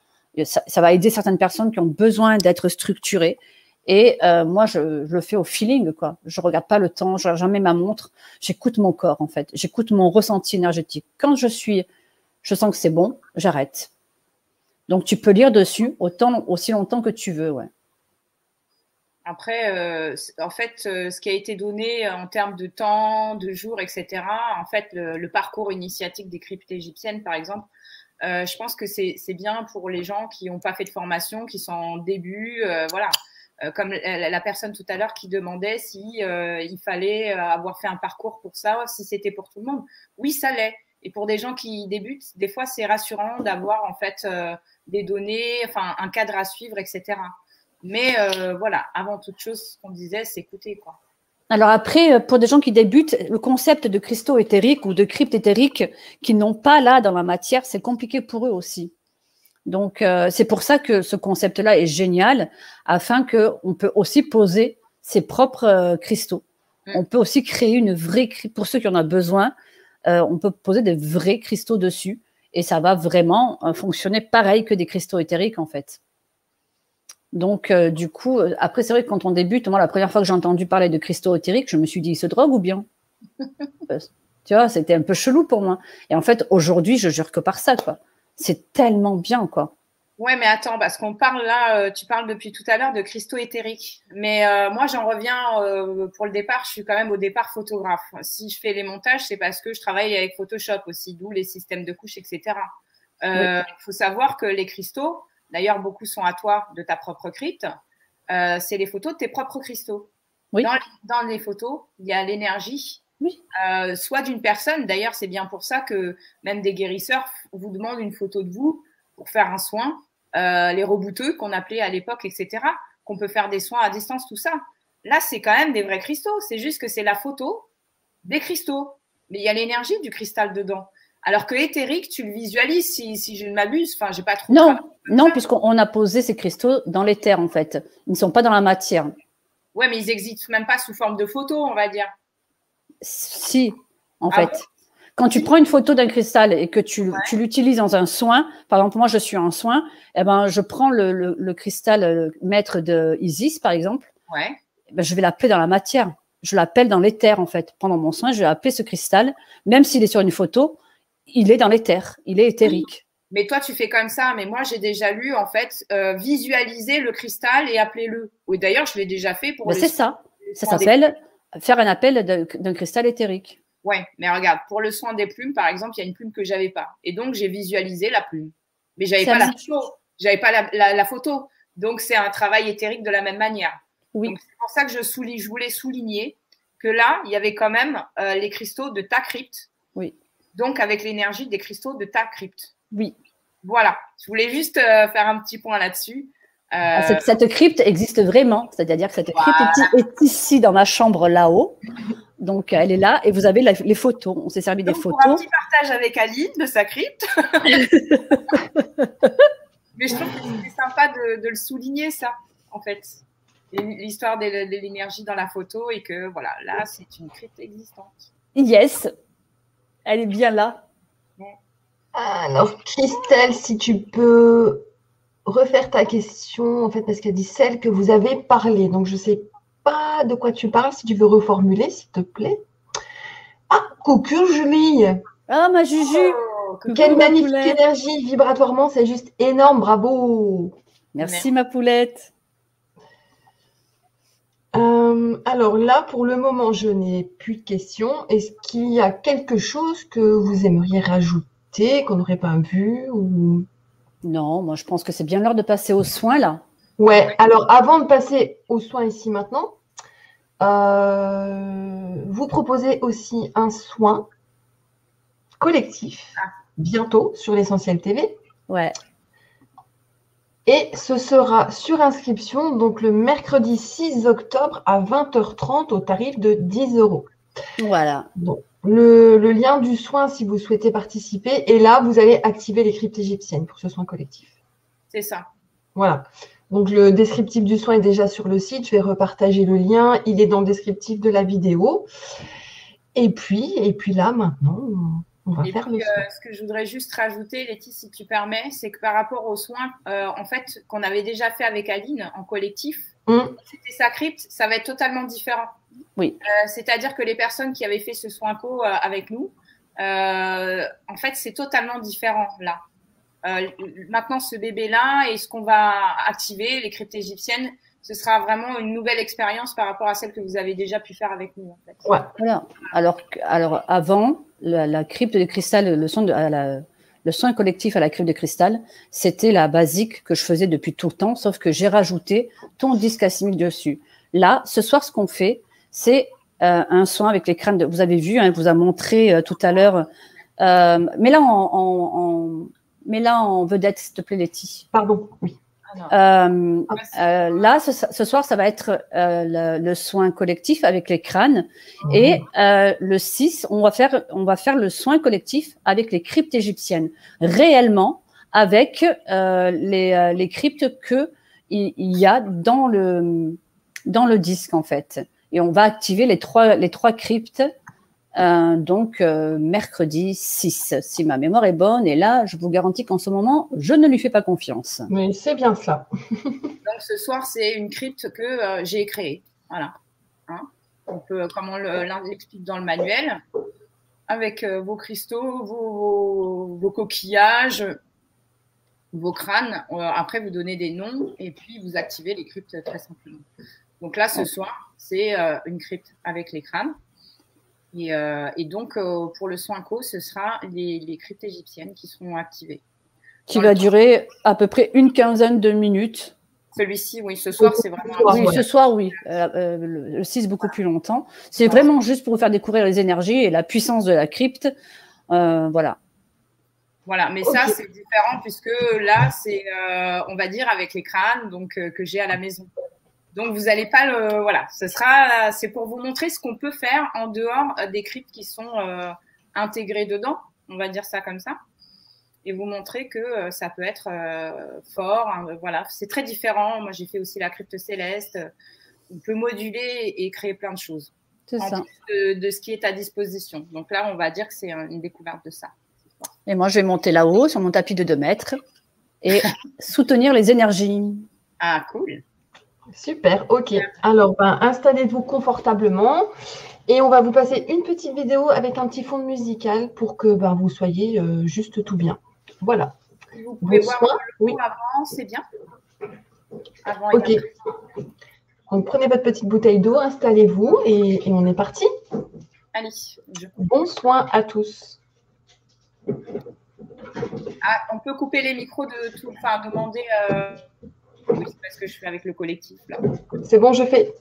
Speaker 2: Ça va aider certaines personnes qui ont besoin d'être structurées. Et moi, je le fais au feeling, quoi. Je regarde pas le temps, je jamais ma montre. J'écoute mon corps, en fait. J'écoute mon ressenti énergétique. Quand je sens que c'est bon, j'arrête. Donc, tu peux lire dessus aussi longtemps que tu veux, ouais.
Speaker 3: Après, en fait, ce qui a été donné en termes de temps, de jours, etc., en fait, le parcours initiatique des cryptes égyptiennes, par exemple, je pense que c'est bien pour les gens qui n'ont pas fait de formation, qui sont en début, voilà. Comme la personne tout à l'heure qui demandait si il fallait avoir fait un parcours pour ça, si c'était pour tout le monde. Oui, ça l'est. Et pour des gens qui débutent, des fois, c'est rassurant d'avoir en fait des données, enfin un cadre à suivre, etc. Mais voilà, avant toute chose, ce qu'on disait, c'est écouter, quoi.
Speaker 2: Alors après, pour des gens qui débutent, le concept de cristaux éthériques ou de cryptes éthériques qui n'ont pas là dans la matière, c'est compliqué pour eux aussi. Donc, c'est pour ça que ce concept-là est génial, afin qu'on peut aussi poser ses propres cristaux. On peut aussi créer une vraie, pour ceux qui en ont besoin, on peut poser des vrais cristaux dessus, et ça va vraiment fonctionner pareil que des cristaux éthériques, en fait. Donc, du coup, après, c'est vrai que quand on débute, moi, la première fois que j'ai entendu parler de cristaux éthériques, je me suis dit, ils se droguent ou bien? Tu vois, c'était un peu chelou pour moi. Et en fait, aujourd'hui, je jure que par ça, quoi. C'est tellement bien, quoi.
Speaker 3: Ouais, mais attends, parce qu'on parle là, tu parles depuis tout à l'heure de cristaux éthériques. Mais moi, j'en reviens pour le départ, je suis quand même au départ photographe. Si je fais les montages, c'est parce que je travaille avec Photoshop aussi, d'où les systèmes de couches, etc. Faut savoir que les cristaux, d'ailleurs, beaucoup sont à toi de ta propre crypte, c'est les photos de tes propres cristaux.
Speaker 2: Oui.
Speaker 3: Dans les photos, il y a l'énergie.
Speaker 2: Oui.
Speaker 3: Soit d'une personne, d'ailleurs c'est bien pour ça que même des guérisseurs vous demandent une photo de vous pour faire un soin, les rebouteux qu'on appelait à l'époque, etc., qu'on peut faire des soins à distance, tout ça. Là c'est quand même des vrais cristaux, c'est juste que c'est la photo des cristaux, mais il y a l'énergie du cristal dedans. Alors que éthérique, tu le visualises, si je ne m'abuse, enfin j'ai pas trop...
Speaker 2: Non, puisqu'on a posé ces cristaux dans l'éther en fait, ils ne sont pas dans la matière.
Speaker 3: Ouais, mais ils n'existent même pas sous forme de photo, on va dire.
Speaker 2: Si, en fait. Bon, quand tu prends une photo d'un cristal et que tu l'utilises dans un soin, par exemple, moi, je suis en soin, eh ben, je prends le cristal maître de Isis, par exemple, eh ben, je vais l'appeler dans la matière. Je l'appelle dans l'éther, en fait. Pendant mon soin, je vais appeler ce cristal, même s'il est sur une photo, il est dans l'éther, il est éthérique.
Speaker 3: Mais toi, tu fais comme ça. Mais moi, j'ai déjà lu, en fait, visualiser le cristal et appeler-le. Oui, d'ailleurs, je l'ai déjà fait pour
Speaker 2: c'est ça. Ça s'appelle faire un appel d'un cristal éthérique.
Speaker 3: Ouais, mais regarde, pour le soin des plumes, par exemple, il y a une plume que j'avais pas. Et donc, j'ai visualisé la plume. Mais j'avais pas la photo. J'avais pas la photo. Donc, c'est un travail éthérique de la même manière.
Speaker 2: Oui.
Speaker 3: Donc, c'est pour ça que je voulais souligner que là, il y avait quand même les cristaux de ta crypte.
Speaker 2: Oui.
Speaker 3: Donc, avec l'énergie des cristaux de ta crypte.
Speaker 2: Oui.
Speaker 3: Voilà. Je voulais juste faire un petit point là-dessus.
Speaker 2: Cette crypte existe vraiment. C'est-à-dire que cette crypte est ici dans ma chambre là-haut. Donc, elle est là et vous avez les photos. On s'est servi des photos.
Speaker 3: Pour un petit partage avec Aline de sa crypte. Mais je trouve que c'est sympa de le souligner, ça, en fait. L'histoire de l'énergie dans la photo et que, voilà, là, c'est une crypte existante.
Speaker 2: Yes. Elle est bien là.
Speaker 1: Alors, Christelle, si tu peux refaire ta question, en fait, parce qu'elle dit celle que vous avez parlé. Donc, je ne sais pas de quoi tu parles, si tu veux reformuler, s'il te plaît. Ah, coucou Julie.
Speaker 2: Ah, ma Juju.
Speaker 1: Quelle magnifique énergie vibratoirement, c'est juste énorme, bravo.
Speaker 2: Merci ma poulette.
Speaker 1: Alors là, pour le moment, je n'ai plus de questions. Est-ce qu'il y a quelque chose que vous aimeriez rajouter, qu'on n'aurait pas vu ou...
Speaker 2: Non, moi je pense que c'est bien l'heure de passer aux soins là.
Speaker 1: Ouais, alors avant de passer aux soins ici maintenant, vous proposez aussi un soin collectif bientôt sur l'Essentiel TV.
Speaker 2: Ouais.
Speaker 1: Et ce sera sur inscription, donc le mercredi 6 octobre à 20h30 au tarif de 10 €.
Speaker 2: Voilà.
Speaker 1: Donc, le lien du soin si vous souhaitez participer. Et là, vous allez activer les cryptes égyptiennes pour ce soin collectif.
Speaker 3: C'est ça.
Speaker 1: Voilà. Donc, le descriptif du soin est déjà sur le site. Je vais repartager le lien. Il est dans le descriptif de la vidéo. Et puis là, maintenant, on va faire le soin.
Speaker 3: Ce que je voudrais juste rajouter, Letty, si tu permets, c'est que par rapport aux soins, en fait, qu'on avait déjà fait avec Aline en collectif, c'était sa crypte, ça va être totalement différent.
Speaker 2: Oui.
Speaker 3: C'est-à-dire que les personnes qui avaient fait ce soin co avec nous, en fait, c'est totalement différent là. Maintenant, ce bébé-là et ce qu'on va activer, les cryptes égyptiennes, ce sera vraiment une nouvelle expérience par rapport à celle que vous avez déjà pu faire avec nous. En fait.
Speaker 1: Ouais.
Speaker 2: Voilà. Alors avant, la crypte de cristal, le soin collectif à la crypte de cristal, c'était la basique que je faisais depuis tout le temps, sauf que j'ai rajouté ton disque alchimique dessus. Là, ce soir, ce qu'on fait, c'est un soin avec les crânes. Vous avez vu, hein, vous a montré tout à l'heure. Mais là, en vedette, s'il te plaît, Letty.
Speaker 1: Pardon, oui.
Speaker 2: Là, ce soir, ça va être le soin collectif avec les crânes. Et le 6, on va faire le soin collectif avec les cryptes égyptiennes. Réellement, avec les cryptes qu'il y a dans le disque, en fait. Et on va activer les trois cryptes. Donc mercredi 6, si ma mémoire est bonne. Et là, je vous garantis qu'en ce moment, je ne lui fais pas confiance.
Speaker 1: Mais c'est bien cela.
Speaker 3: Donc ce soir, c'est une crypte que j'ai créée. Voilà. Hein, donc, comme on l'explique dans le manuel, avec vos cristaux, vos coquillages, vos crânes. Après, vous donnez des noms et puis vous activez les cryptes très simplement. Donc là, ce soir, c'est une crypte avec les crânes. Et donc, pour le soin co, ce sera les cryptes égyptiennes qui seront activées.
Speaker 2: Qui va durer à peu près une quinzaine de minutes.
Speaker 3: Celui-ci, oui, ce soir, c'est vraiment...
Speaker 2: Oui, ce soir, oui. Le 6, beaucoup plus longtemps. C'est vraiment juste pour vous faire découvrir les énergies et la puissance de la crypte. Voilà.
Speaker 3: Voilà, mais ça, c'est différent puisque là, c'est, on va dire, avec les crânes donc, que j'ai à la maison. Donc, vous n'allez pas le... Voilà, c'est pour vous montrer ce qu'on peut faire en dehors des cryptes qui sont intégrées dedans. On va dire ça comme ça. Et vous montrer que ça peut être fort. Hein, voilà, c'est très différent. Moi, j'ai fait aussi la crypte céleste. on peut moduler et créer plein de choses.
Speaker 2: C'est ça.
Speaker 3: De ce qui est à disposition. Donc là, on va dire que c'est une découverte de ça.
Speaker 2: Et moi, je vais monter là-haut sur mon tapis de 2 mètres et soutenir les énergies.
Speaker 3: Ah, cool.
Speaker 1: Super, ok. Alors, installez-vous confortablement et on va vous passer une petite vidéo avec un petit fond musical pour que vous soyez juste tout bien. Voilà.
Speaker 3: Vous pouvez boire le coup avant, c'est bien. Avant
Speaker 1: ok. Donc, prenez votre petite bouteille d'eau, installez-vous et on est parti.
Speaker 3: Allez.
Speaker 1: Bon soin à tous.
Speaker 3: Ah, on peut couper les micros de tout, enfin demander. Oui, c'est parce que je suis avec le collectif là.
Speaker 1: C'est bon, je fais.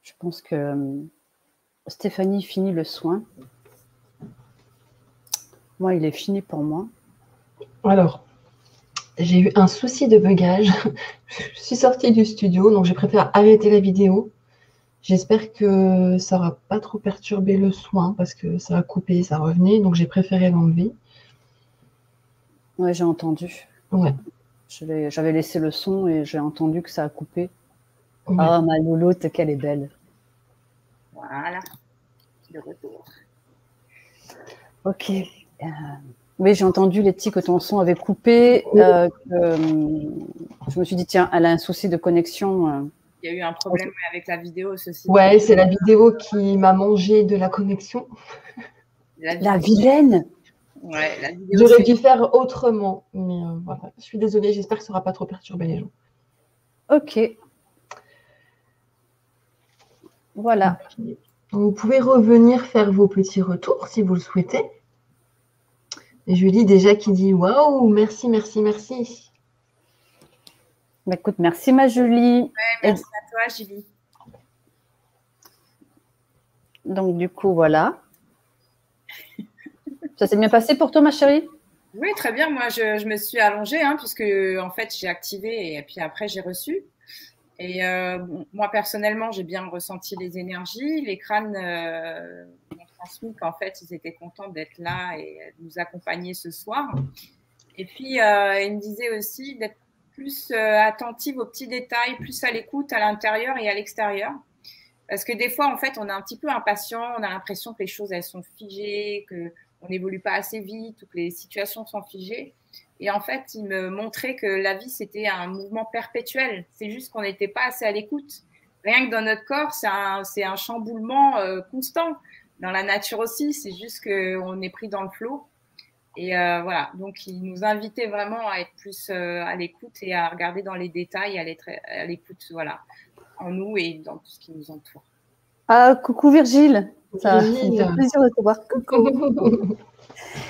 Speaker 2: Je pense que Stéphanie finit le soin. Moi, il est fini pour moi.
Speaker 1: Alors, j'ai eu un souci de bugage. Je suis sortie du studio, donc j'ai préféré arrêter la vidéo. J'espère que ça n'aura pas trop perturbé le soin parce que ça a coupé, ça revenait. Donc, j'ai préféré l'enlever.
Speaker 2: Ouais, j'ai entendu.
Speaker 1: Ouais.
Speaker 2: J'avais laissé le son et j'ai entendu que ça a coupé.
Speaker 1: Ouais.
Speaker 2: Ah, ma louloute, qu'elle est belle.
Speaker 3: Voilà, de retour.
Speaker 2: Ok. Oui, j'ai entendu, Letty, que ton son avait coupé. Je me suis dit, tiens, elle a un souci de connexion.
Speaker 3: Il y a eu un problème avec la vidéo, ceci.
Speaker 1: Ouais, c'est la vidéo qui m'a mangé de la connexion.
Speaker 2: La vilaine.
Speaker 3: Ouais, la vidéo.
Speaker 1: J'aurais dû faire autrement. Mais voilà, je suis désolée, j'espère que ça n'aura pas trop perturbé les gens.
Speaker 2: Ok. Voilà.
Speaker 1: Okay. Vous pouvez revenir faire vos petits retours si vous le souhaitez. Et Julie déjà qui dit waouh, merci, merci, merci.
Speaker 2: Écoute, merci ma Julie.
Speaker 3: Ouais, merci à toi Julie.
Speaker 2: Donc du coup, voilà. Ça s'est bien passé pour toi ma chérie?
Speaker 3: Oui, très bien. Moi, je me suis allongée puisque en fait, j'ai activé et puis après, j'ai reçu. Et moi, personnellement, j'ai bien ressenti les énergies. Les crânes m'ont transmis qu'en fait, ils étaient contents d'être là et de nous accompagner ce soir. Et puis, ils me disaient aussi d'être plus attentive aux petits détails, plus à l'écoute à l'intérieur et à l'extérieur. Parce que des fois, en fait, on est un petit peu impatient. On a l'impression que les choses, elles sont figées, qu'on n'évolue pas assez vite ou que les situations sont figées. Et en fait, il me montrait que la vie, c'était un mouvement perpétuel. C'est juste qu'on n'était pas assez à l'écoute. Rien que dans notre corps, c'est un chamboulement constant. Dans la nature aussi, c'est juste qu'on est pris dans le flot. Et voilà, donc il nous invitait vraiment à être plus à l'écoute et à regarder dans les détails, à l'écoute, voilà, en nous et dans tout ce qui nous entoure.
Speaker 2: Ah, coucou Virgile. Ça me fait plaisir de te voir. Coucou.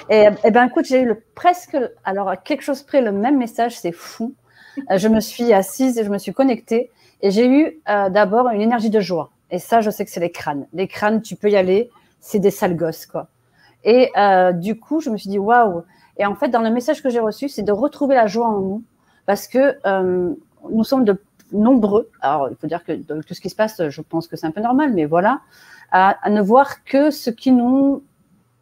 Speaker 2: Et ben écoute, j'ai eu alors à quelque chose près le même message, c'est fou. Je me suis assise et je me suis connectée et j'ai eu d'abord une énergie de joie. Et ça, je sais que c'est les crânes. Les crânes, tu peux y aller, c'est des sales gosses, quoi. Et du coup, je me suis dit waouh. Et en fait, dans le message que j'ai reçu, c'est de retrouver la joie en nous parce que nous sommes de nombreux. Alors, il faut dire que dans tout ce qui se passe, je pense que c'est un peu normal, mais voilà, à ne voir que ce qui nous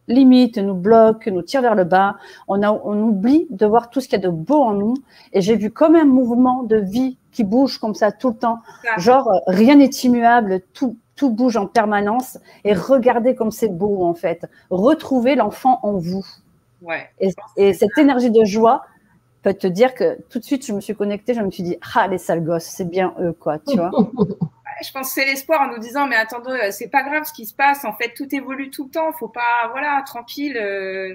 Speaker 2: limite, nous bloque, nous tire vers le bas. On oublie de voir tout ce qu'il y a de beau en nous. Et j'ai vu comme un mouvement de vie qui bouge comme ça tout le temps. Genre, rien n'est immuable, tout bouge en permanence. Et regardez comme c'est beau, en fait. Retrouvez l'enfant en vous.
Speaker 3: Ouais.
Speaker 2: Et cette énergie de joie peut te dire que tout de suite, je me suis connectée, je me suis dit, ah, les sales gosses, c'est bien eux, quoi, tu vois.
Speaker 3: Je pense que c'est l'espoir en nous disant, mais attendez, c'est pas grave ce qui se passe. En fait, tout évolue tout le temps. Faut pas, voilà, tranquille,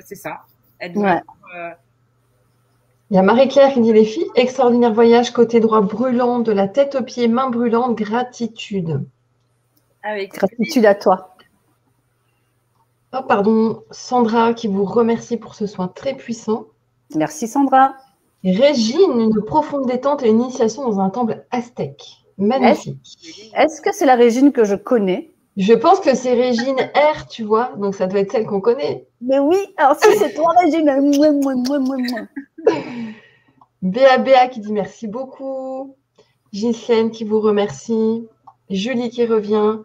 Speaker 3: c'est ça. Être vraiment,
Speaker 1: Il y a Marie-Claire qui dit les filles, extraordinaire voyage, côté droit brûlant, de la tête aux pieds, main brûlante, gratitude.
Speaker 3: Avec
Speaker 2: gratitude à toi.
Speaker 1: Oh, pardon, Sandra qui vous remercie pour ce soin très puissant.
Speaker 2: Merci Sandra.
Speaker 1: Régine, une profonde détente et une initiation dans un temple aztèque. Magnifique.
Speaker 2: Est-ce que c'est la Régine que je connais?
Speaker 1: Je pense que c'est Régine R, tu vois, donc ça doit être celle qu'on connaît.
Speaker 2: Mais oui, alors si c'est toi Régine,
Speaker 1: Béa qui dit merci beaucoup. Ghislaine qui vous remercie. Julie qui revient.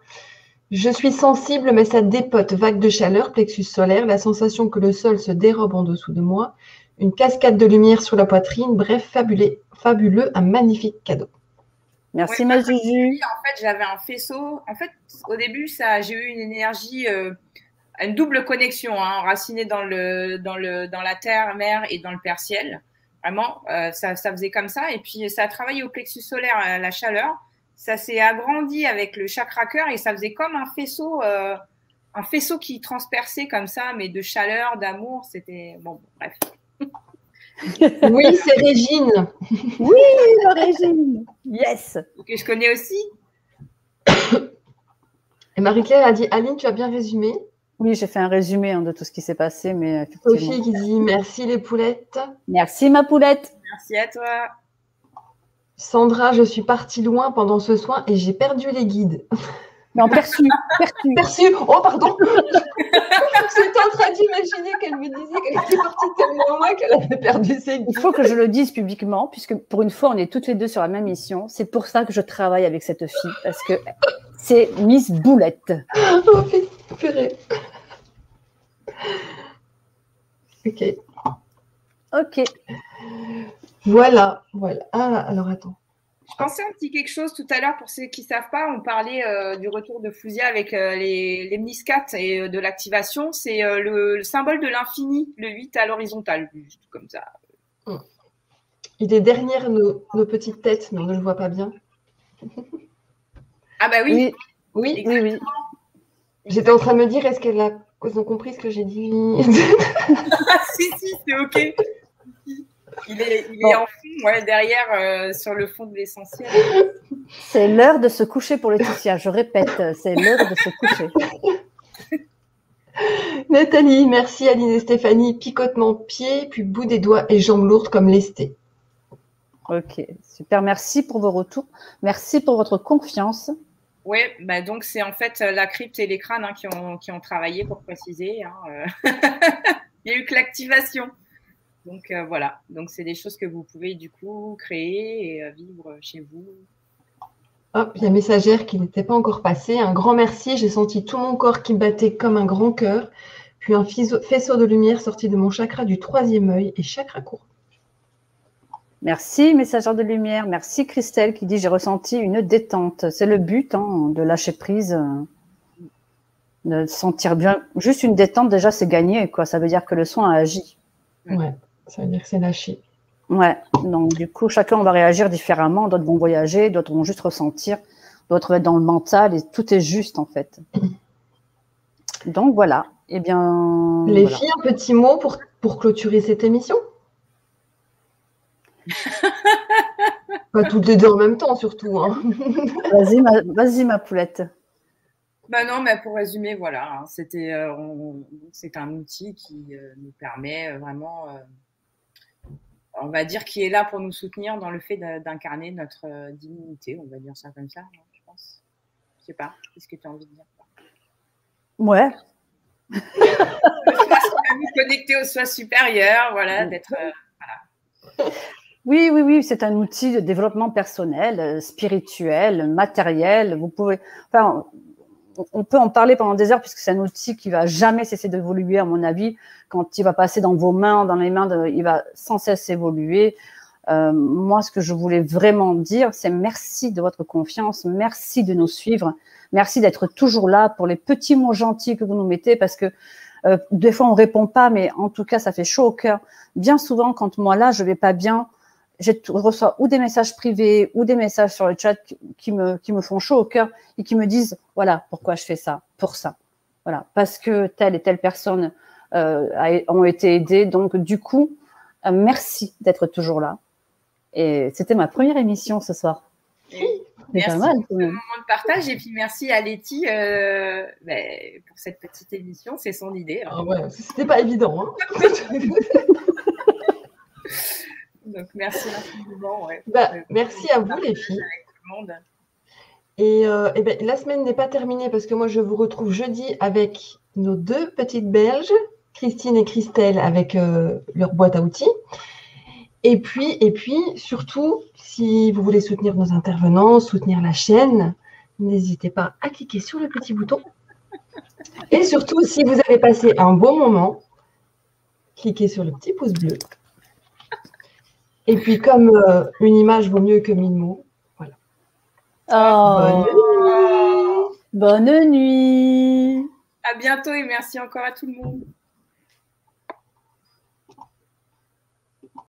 Speaker 1: Je suis sensible, mais ça dépote. Vague de chaleur, plexus solaire, la sensation que le sol se dérobe en dessous de moi, une cascade de lumière sur la poitrine. Bref, fabuleux, un magnifique cadeau.
Speaker 2: Merci ma Juju.
Speaker 3: En fait, j'avais un faisceau. En fait, au début, j'ai eu une énergie, une double connexion, enracinée dans la terre, mer et dans le père ciel. Vraiment, ça faisait comme ça. Et puis, ça a travaillé au plexus solaire, la chaleur. Ça s'est agrandi avec le chakra cœur et ça faisait comme un faisceau qui transperçait comme ça, mais de chaleur, d'amour. C'était bon, bref.
Speaker 1: Oui, c'est Régine.
Speaker 2: Oui, Régine. Yes.
Speaker 3: Que je connais aussi.
Speaker 1: Et Marie-Claire a dit, Aline, tu as bien résumé.
Speaker 2: Oui, j'ai fait un résumé de tout ce qui s'est passé, mais
Speaker 1: Sophie qui dit, merci les poulettes.
Speaker 2: Merci ma poulette.
Speaker 3: Merci à toi.
Speaker 1: Sandra, je suis partie loin pendant ce soin et j'ai perdu les guides.
Speaker 2: Non, perçu.
Speaker 1: Perçu. Oh, pardon. J'étais en train d'imaginer qu'elle me disait qu'elle était partie tellement loin qu'elle avait perdu ses goûts.
Speaker 2: Il faut que je le dise publiquement, puisque pour une fois, on est toutes les deux sur la même mission. C'est pour ça que je travaille avec cette fille, parce que c'est Miss Boulette.
Speaker 1: Oh, purée. Ok.
Speaker 2: Ok.
Speaker 1: Voilà. Ah, alors attends.
Speaker 3: Je pensais un petit quelque chose tout à l'heure pour ceux qui ne savent pas. On parlait du retour de Fouzia avec les meniscates et de l'activation. C'est le symbole de l'infini, le 8 à l'horizontale, juste comme ça.
Speaker 1: Il est derrière nos petites têtes, mais on ne le voit pas bien.
Speaker 3: Ah bah oui.
Speaker 1: Oui.
Speaker 3: J'étais
Speaker 1: en train de me dire, est-ce qu'elles ont compris ce que j'ai dit?
Speaker 3: Si, c'est OK. Il est en fond, derrière, sur le fond de l'essentiel.
Speaker 2: C'est l'heure de se coucher pour Laetitia. Je répète, c'est l'heure de se coucher.
Speaker 1: Nathalie, merci Aline et Stéphanie. Picotement pied, puis bout des doigts et jambes lourdes comme lesté.
Speaker 2: Ok, super. Merci pour vos retours. Merci pour votre confiance.
Speaker 3: Oui, bah donc c'est en fait la crypte et les crânes qui ont travaillé pour préciser. Il n'y a eu que l'activation. Donc voilà, donc c'est des choses que vous pouvez du coup créer et vivre chez vous.
Speaker 1: Hop, il y a Messagère qui n'était pas encore passé. Un grand merci, j'ai senti tout mon corps qui battait comme un grand cœur, puis un faisceau de lumière sorti de mon chakra du 3e œil et chakra court.
Speaker 2: Merci, Messagère de lumière. Merci, Christelle, qui dit « J'ai ressenti une détente ». C'est le but de lâcher prise, de sentir bien. Juste une détente, déjà, c'est gagné, quoi. Ça veut dire que le soin a agi.
Speaker 1: Ouais, ça veut dire que c'est lâché.
Speaker 2: Ouais, donc du coup, chacun on va réagir différemment. D'autres vont voyager, d'autres vont juste ressentir, d'autres vont être dans le mental et tout est juste, en fait. Donc, voilà. Eh bien,
Speaker 1: les filles, un petit mot pour clôturer cette émission. Pas toutes les deux en même temps, surtout. Hein.
Speaker 2: Vas-y, ma poulette.
Speaker 3: Bah non, mais pour résumer, voilà, c'est un outil qui nous permet vraiment, on va dire, qui est là pour nous soutenir dans le fait d'incarner notre divinité, on va dire ça comme ça, je pense. Je sais pas, qu'est-ce que tu as envie de dire?
Speaker 2: Ouais.
Speaker 3: Nous connecter au soi supérieur, voilà, d'être... voilà.
Speaker 2: Oui, c'est un outil de développement personnel, spirituel, matériel. Vous pouvez, enfin, on peut en parler pendant des heures puisque c'est un outil qui va jamais cesser d'évoluer, à mon avis. Quand il va passer dans vos mains, dans les mains, il va sans cesse évoluer. Moi, ce que je voulais vraiment dire, c'est merci de votre confiance, merci de nous suivre, merci d'être toujours là pour les petits mots gentils que vous nous mettez parce que des fois on répond pas, mais en tout cas ça fait chaud au cœur. Bien souvent, quand moi là je vais pas bien, je reçois ou des messages privés ou des messages sur le chat qui me font chaud au cœur et qui me disent voilà pourquoi je fais ça, pour ça, voilà parce que telle et telle personne ont été aidées. Donc du coup, merci d'être toujours là. Et c'était ma première émission ce soir.
Speaker 3: Merci pas mal, pour ce moment de partage et puis merci à Letty pour cette petite émission, c'est son idée.
Speaker 1: Ah ouais, c'était pas évident. Hein.
Speaker 3: Donc merci infiniment. Ouais.
Speaker 1: Merci à vous les filles.
Speaker 3: Avec tout le monde.
Speaker 1: Et ben, la semaine n'est pas terminée parce que moi je vous retrouve jeudi avec nos deux petites Belges, Christine et Christelle, avec leur boîte à outils. Et puis, surtout, si vous voulez soutenir nos intervenants, soutenir la chaîne, n'hésitez pas à cliquer sur le petit bouton. Et surtout, si vous avez passé un bon moment, cliquez sur le petit pouce bleu. Et puis, comme une image vaut mieux que 1000 mots, voilà.
Speaker 2: Bonne nuit.
Speaker 3: À bientôt et merci encore à tout le monde.